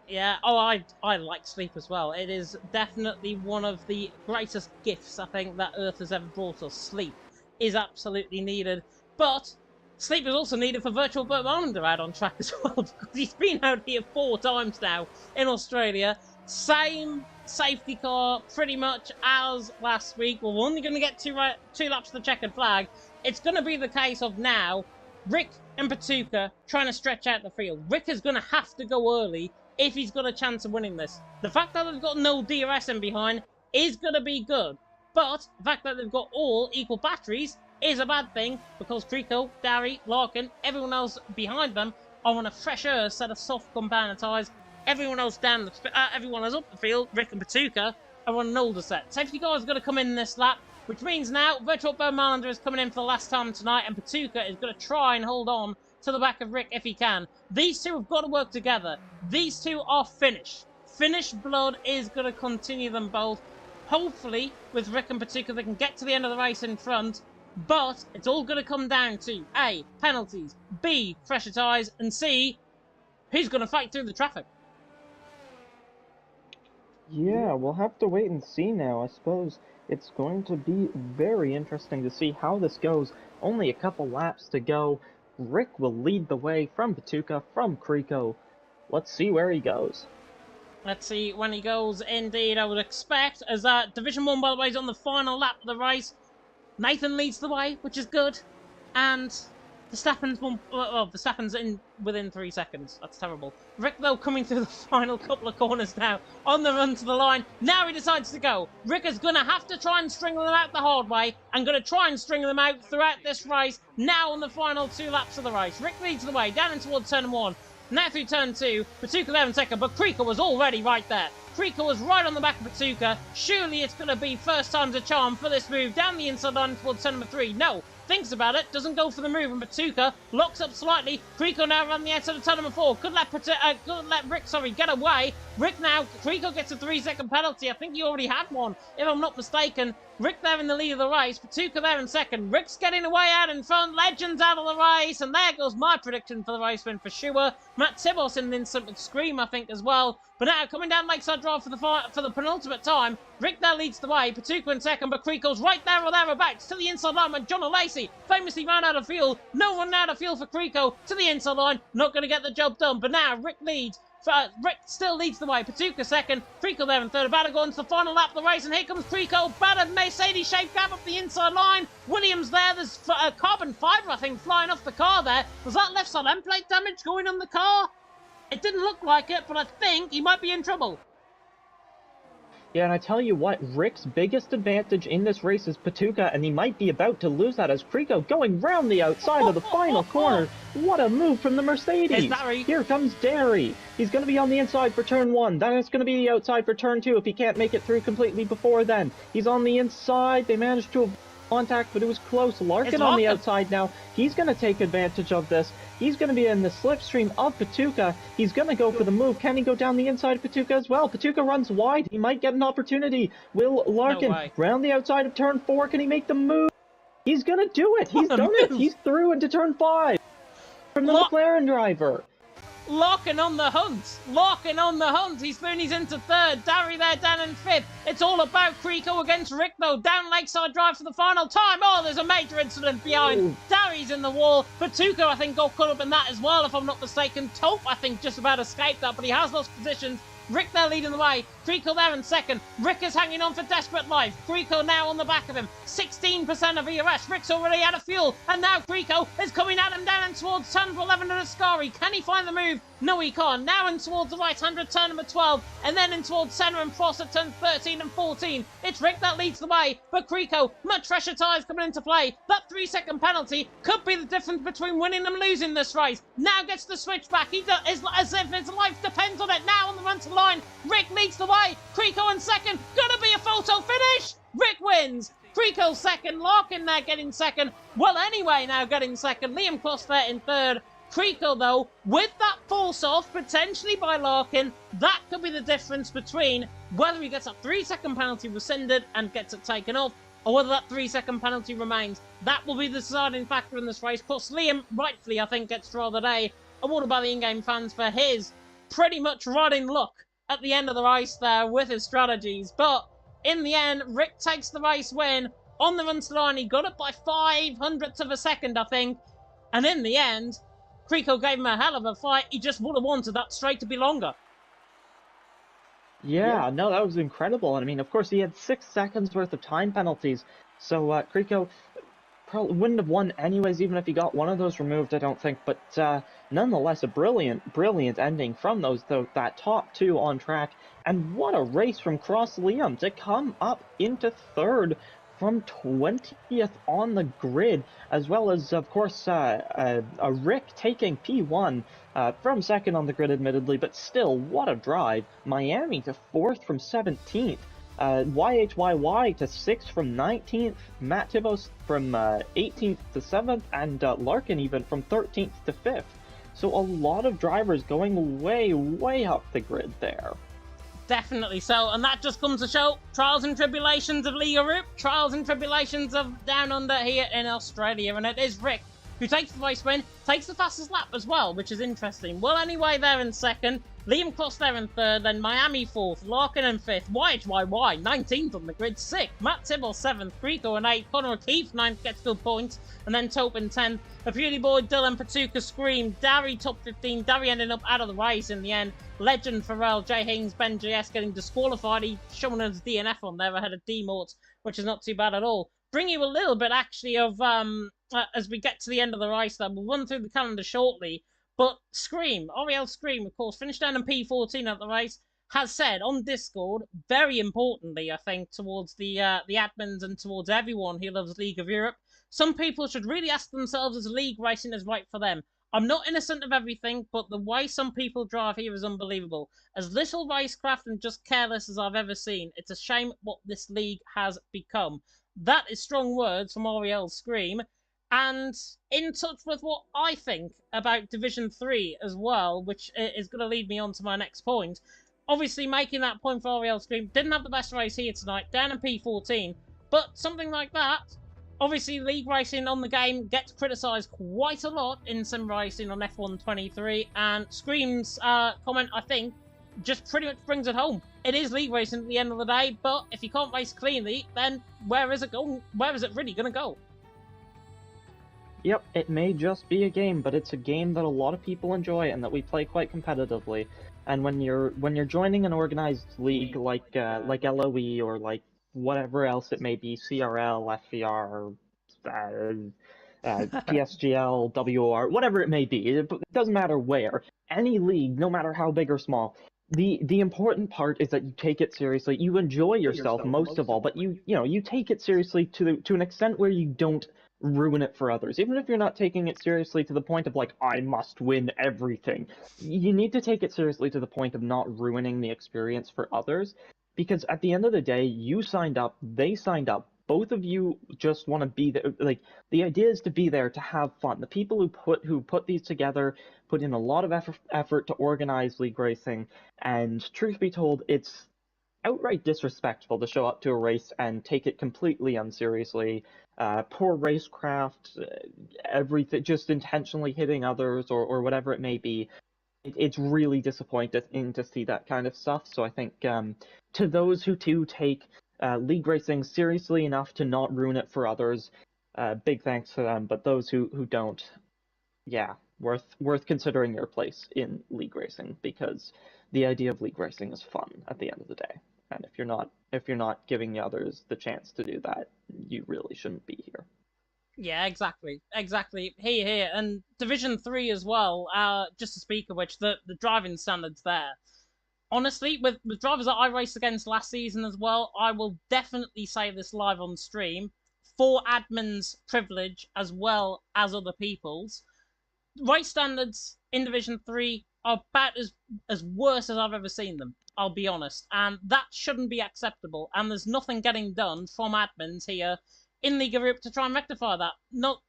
Yeah, oh, I like sleep as well. It is definitely one of the greatest gifts I think that Earth has ever brought us. Sleep is absolutely needed. But sleep is also needed for Virtual Burt Armander out on track as well, because he's been out here 4 times now in Australia. Same safety car pretty much as last week. We're only going to get 2 laps of the checkered flag. It's going to be the case of now Rick and Patuka trying to stretch out the field. Rick is going to have to go early if he's got a chance of winning this. The fact that they've got no DRS in behind is going to be good. But the fact that they've got all equal batteries is a bad thing, because Creakle, Darry, Larkin, everyone else behind them are on a fresher set of soft compound tyres. Everyone else everyone else up the field, Rick and Patuka, are on an older set. Safety car is going to come in this lap, which means now Virtual Burt Armander is coming in for the last time tonight, and Patuka is going to try and hold on to the back of Rick if he can. These two have got to work together. These two are finished. Finished blood is going to continue them both. Hopefully, with Rick and Patuka, they can get to the end of the race in front. But it's all going to come down to A, penalties, B, fresher tyres, and C, who's going to fight through the traffic. Yeah, we'll have to wait and see now. I suppose it's going to be very interesting to see how this goes. Only a couple laps to go. Rick will lead the way from Patuka, from Creeko. Let's see where he goes. Let's see when he goes, indeed, I would expect, as Division 1, by the way, is on the final lap of the race. Nathan leads the way, which is good, and Verstappen's in within 3 seconds. That's terrible. Rick, though, coming through the final couple of corners now, on the run to the line. Now he decides to go. Rick is going to have to try and string them out the hard way, and going to try and string them out throughout this race, now on the final 2 laps of the race. Rick leads the way, down in towards turn 1. Now through turn 2, Patuka there in second, but Creeko was already right there. Kriko was right on the back of Patuka. Surely it's going to be first time's a charm for this move down the inside line towards turn number 3. No, thinks about it, doesn't go for the move, and Patuka locks up slightly. Kriko now around the outside of turn number 4. Could let Rick, get away. Rick now, Kriko gets a 3-second penalty. I think he already had one, if I'm not mistaken. Rick there in the lead of the race, Patuka there in second. Rick's getting away out in front, Legends out of the race, and there goes my prediction for the race win for sure. Matt Tibos in an instant with Scream, I think, as well. But now, coming down Lakeside Drive for the penultimate time, Rick there leads the way, Patuka in second, but Kriko's right there or thereabouts to the inside line when John O'Lacey famously ran out of fuel. No one out of fuel for Kriko to the inside line, not going to get the job done. But now, Rick leads. Rick still leads the way. Patuka second. Kriko there in third. About to go into the final lap of the race. And here comes Kriko. Battered Mercedes-shaped gap up the inside line. Williams there. There's carbon fibre, I think, flying off the car there. Was that left side end plate damage going on the car? It didn't look like it, but I think he might be in trouble. Yeah, and I tell you what, Rick's biggest advantage in this race is Patuka, and he might be about to lose that as Kriko going round the outside of the final corner. What a move from the Mercedes. Here comes Derry. He's going to be on the inside for turn 1. Then it's going to be the outside for turn 2 if he can't make it through completely before then. He's on the inside. They managed to contact, but it was close. Larkin on the outside now. He's going to take advantage of this. He's going to be in the slipstream of Patuka. He's going to go for the move. Can he go down the inside of Patuka as well? Patuka runs wide. He might get an opportunity. Will Larkin round the outside of turn 4? Can he make the move? He's going to do it. He's done it. He's through into turn 5 from the McLaren driver. Larkin on the hunt. Larkin on the hunt. He's into third. Darry there down in fifth. It's all about Kriko against Rick, though. Down Lakeside Drive for the final time. Oh, there's a major incident behind. Ooh. Darry's in the wall. Patuka, I think, got caught up in that as well, if I'm not mistaken. Taupe, I think, just about escaped that, but he has lost positions. Rick there leading the way. Kriko there in second. Rick is hanging on for desperate life. Kriko now on the back of him. 16% of ERS. Rick's already out of fuel. And now Kriko is coming at him down and towards turn 11 and Ascari. Can he find the move? No, he can't. Now in towards the right hand of turn number 12. And then in towards centre and Frost at turn 13 and 14. It's Rick that leads the way. But Kriko, much fresher tyres coming into play. That 3-second penalty could be the difference between winning and losing this race. Now gets the switch back. He does, as if his life depends on it. Now on the run to line. Rick leads the way. Kriko in second. Gonna be a photo finish. Rick wins. Kriko second. Larkin there getting second. Well, anyway, now getting second. Liam Cross there in third. Kriko, though, with that force off, potentially by Larkin, that could be the difference between whether he gets a 3-second penalty rescinded and gets it taken off, or whether that 3-second penalty remains. That will be the deciding factor in this race. Plus, Liam, rightfully, I think, gets Draw of the Day, awarded by the in-game fans for his pretty much running luck at the end of the race there with his strategies. But in the end, Rick takes the race win on the run to the line. He got it by 0.05 of a second, I think. And in the end, Kriko gave him a hell of a fight. He just would have wanted that straight to be longer. Yeah, no, that was incredible. And I mean, of course, he had 6 seconds worth of time penalties. So Kriko probably wouldn't have won anyways, even if he got one of those removed, I don't think. But nonetheless, a brilliant ending from that top 2 on track. And what a race from Cross Liam to come up into third from 20th on the grid, as well as, of course, a Rick taking P1 from second on the grid, admittedly, but still, what a drive. Miami to 4th from 17th. YHYY to 6th from 19th. Matt Tibos from 18th to 7th, and Larkin even from 13th to 5th. So a lot of drivers going way up the grid there. Definitely so, and that just comes to show trials and tribulations of Liga Europe, trials and tribulations of Down Under here in Australia, and it is Rick who takes the race win, takes the fastest lap as well, which is interesting. Well, anyway, there in second, Liam Cross there in third, then Miami 4th, Larkin in 5th, YHYY 19th on the grid, 6th, Matt Tibble 7th, Kriko in 8th, Connor O'Keefe 9th, gets good points, and then Taupe in 10th, a beauty boy Dylan Patuka Scream, Darry top 15, Darry ending up out of the race in the end, Legend Pharrell, Jay Haynes, Ben JS getting disqualified, he's showing us DNF on there ahead of D-Mort, which is not too bad at all. Bring you a little bit actually of, as we get to the end of the race there, we'll run through the calendar shortly. But Scream, Oriel Scream, of course, finished down in P14 at the race, has said on Discord, very importantly, I think, towards the admins and towards everyone who loves League of Europe, some people should really ask themselves if league racing is right for them. I'm not innocent of everything, but the way some people drive here is unbelievable. As little racecraft and just careless as I've ever seen, it's a shame what this league has become. That is strong words from Oriel Scream. And in touch with what I think about Division 3 as well, which is going to lead me on to my next point. Obviously, making that point for Oriel Scream, didn't have the best race here tonight, down in P14, but something like that. Obviously, league racing on the game gets criticised quite a lot in sim racing on F1 23, and Scream's comment, I think, just pretty much brings it home. It is league racing at the end of the day, but if you can't race cleanly, then where is it going? Where is it really going to go? Yep, it may just be a game, but it's a game that a lot of people enjoy and that we play quite competitively. And when you're joining an organized league like LOE or like whatever else it may be, CRL, FVR, PSGL, WR, whatever it may be, it doesn't matter where. Any league, no matter how big or small, the important part is that you take it seriously. You enjoy yourself most of all, but you take it seriously to an extent where you don't ruin it for others. Even if you're not taking it seriously to the point of like, I must win everything, you need to take it seriously to the point of not ruining the experience for others. Because at the end of the day, you signed up, they signed up, both of you just want to be there. Like, the idea is to be there to have fun. The people who put these together put in a lot of effort to organize league racing, and truth be told, it's outright disrespectful to show up to a race and take it completely unseriously. Poor racecraft, everything, just intentionally hitting others or whatever it may be. It's really disappointing to see that kind of stuff. So I think to those who do take league racing seriously enough to not ruin it for others, big thanks to them. But those who don't, yeah, worth considering your place in league racing, because the idea of league racing is fun at the end of the day. And if you're not giving the others the chance to do that, you really shouldn't be here. Yeah, exactly. Here. And Division 3 as well, just to speak of which, the driving standards there. Honestly, with drivers that I raced against last season as well, I will definitely say this live on stream, for admin's privilege as well as other people's. Race standards in Division 3 are about as worse as I've ever seen them. I'll be honest. And that shouldn't be acceptable. And there's nothing getting done from admins here in League Europe to try and rectify that. Not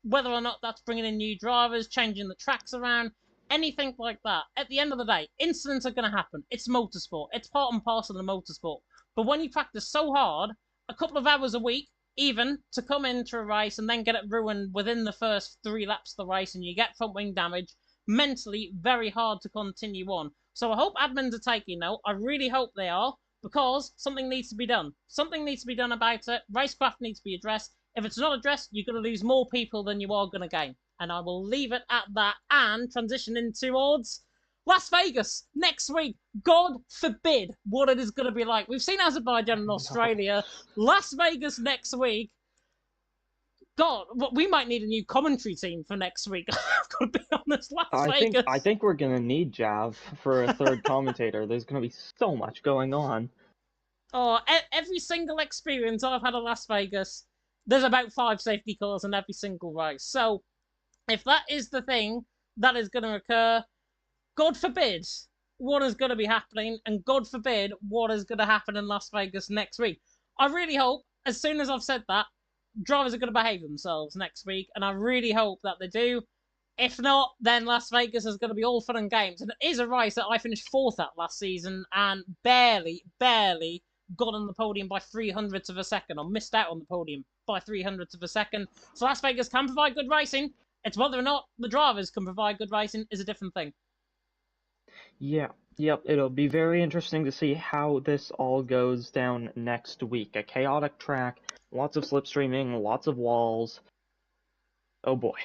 whether or not that's bringing in new drivers, changing the tracks around, anything like that. At the end of the day, incidents are going to happen. It's motorsport. It's part and parcel of the motorsport. But when you practice so hard, a couple of hours a week, even to come into a race and then get it ruined within the first 3 laps of the race and you get front wing damage, mentally very hard to continue on. So I hope admins are taking note. I really hope they are, because something needs to be done. Something needs to be done about it. Racecraft needs to be addressed. If it's not addressed, you're going to lose more people than you are going to gain. And I will leave it at that and transition into towards Las Vegas next week. God forbid what it is going to be like. We've seen Azerbaijan and Australia. Las Vegas next week. God, we might need a new commentary team for next week. I've got to be honest. Las Vegas. I think we're gonna need Jav for a third commentator. There's gonna be so much going on. Oh, every single experience I've had at Las Vegas, there's about 5 safety cars in every single race. So, if that is the thing that is going to occur, God forbid what is going to be happening, and God forbid what is going to happen in Las Vegas next week. I really hope, as soon as I've said that, drivers are going to behave themselves next week, and I really hope that they do. If not, then Las Vegas is going to be all fun and games. And it is a race that I finished 4th at last season and barely got on the podium by 300ths of a second, or missed out on the podium by 300ths of a second. So Las Vegas can provide good racing. It's whether or not the drivers can provide good racing is a different thing. Yeah, yep, it'll be very interesting to see how this all goes down next week. A chaotic track, lots of slipstreaming, lots of walls. Oh boy.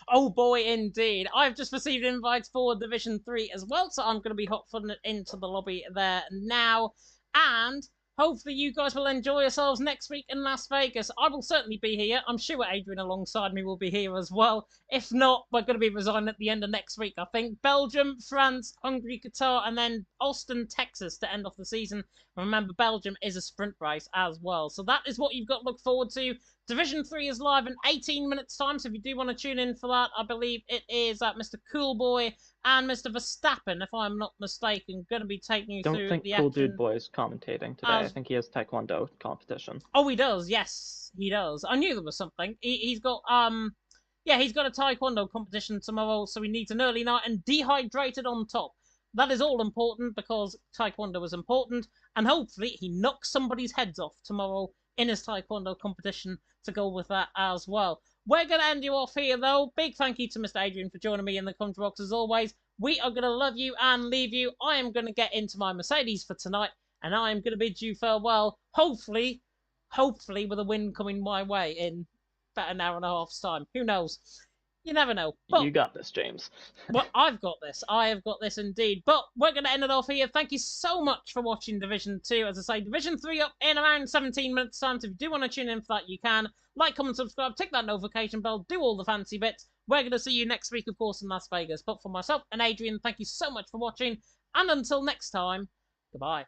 Oh boy, indeed. I've just received invites for Division 3 as well, so I'm going to be hot-footing it into the lobby there now. And hopefully you guys will enjoy yourselves next week in Las Vegas. I will certainly be here. I'm sure Adrian alongside me will be here as well. If not, we're going to be resigning at the end of next week, I think. Belgium, France, Hungary, Qatar, and then Austin, Texas to end off the season. And remember, Belgium is a sprint race as well. So that is what you've got to look forward to Division 3 is live in 18 minutes' time, so if you do want to tune in for that, I believe it is Mr. Coolboy and Mr. Verstappen, if I'm not mistaken, going to be taking you Don't through think the Cool Dude action. Boy's commentating today. I As think he has Taekwondo competition. Oh, he does. Yes, he does. I knew there was something. He's got yeah, he's got a taekwondo competition tomorrow, so he needs an early night and dehydrated on top. That is all important because taekwondo is important, and hopefully he knocks somebody's heads off tomorrow in his taekwondo competition to go with that as well. We're going to end you off here, though. Big thank you to Mr. Adrian for joining me in the commentary box as always. We are going to love you and leave you. I am going to get into my Mercedes for tonight, and I am going to bid you farewell. Hopefully with a win coming my way in about an hour and a half's time. Who knows? You never know. But, you got this, James. Well, I've got this. I have got this indeed. But we're going to end it off here. Thank you so much for watching Division 2. As I say, Division 3 up in around 17 minutes' time. So if you do want to tune in for that, you can. Like, comment, subscribe, tick that notification bell, do all the fancy bits. We're going to see you next week, of course, in Las Vegas. But for myself and Adrian, thank you so much for watching. And until next time, goodbye.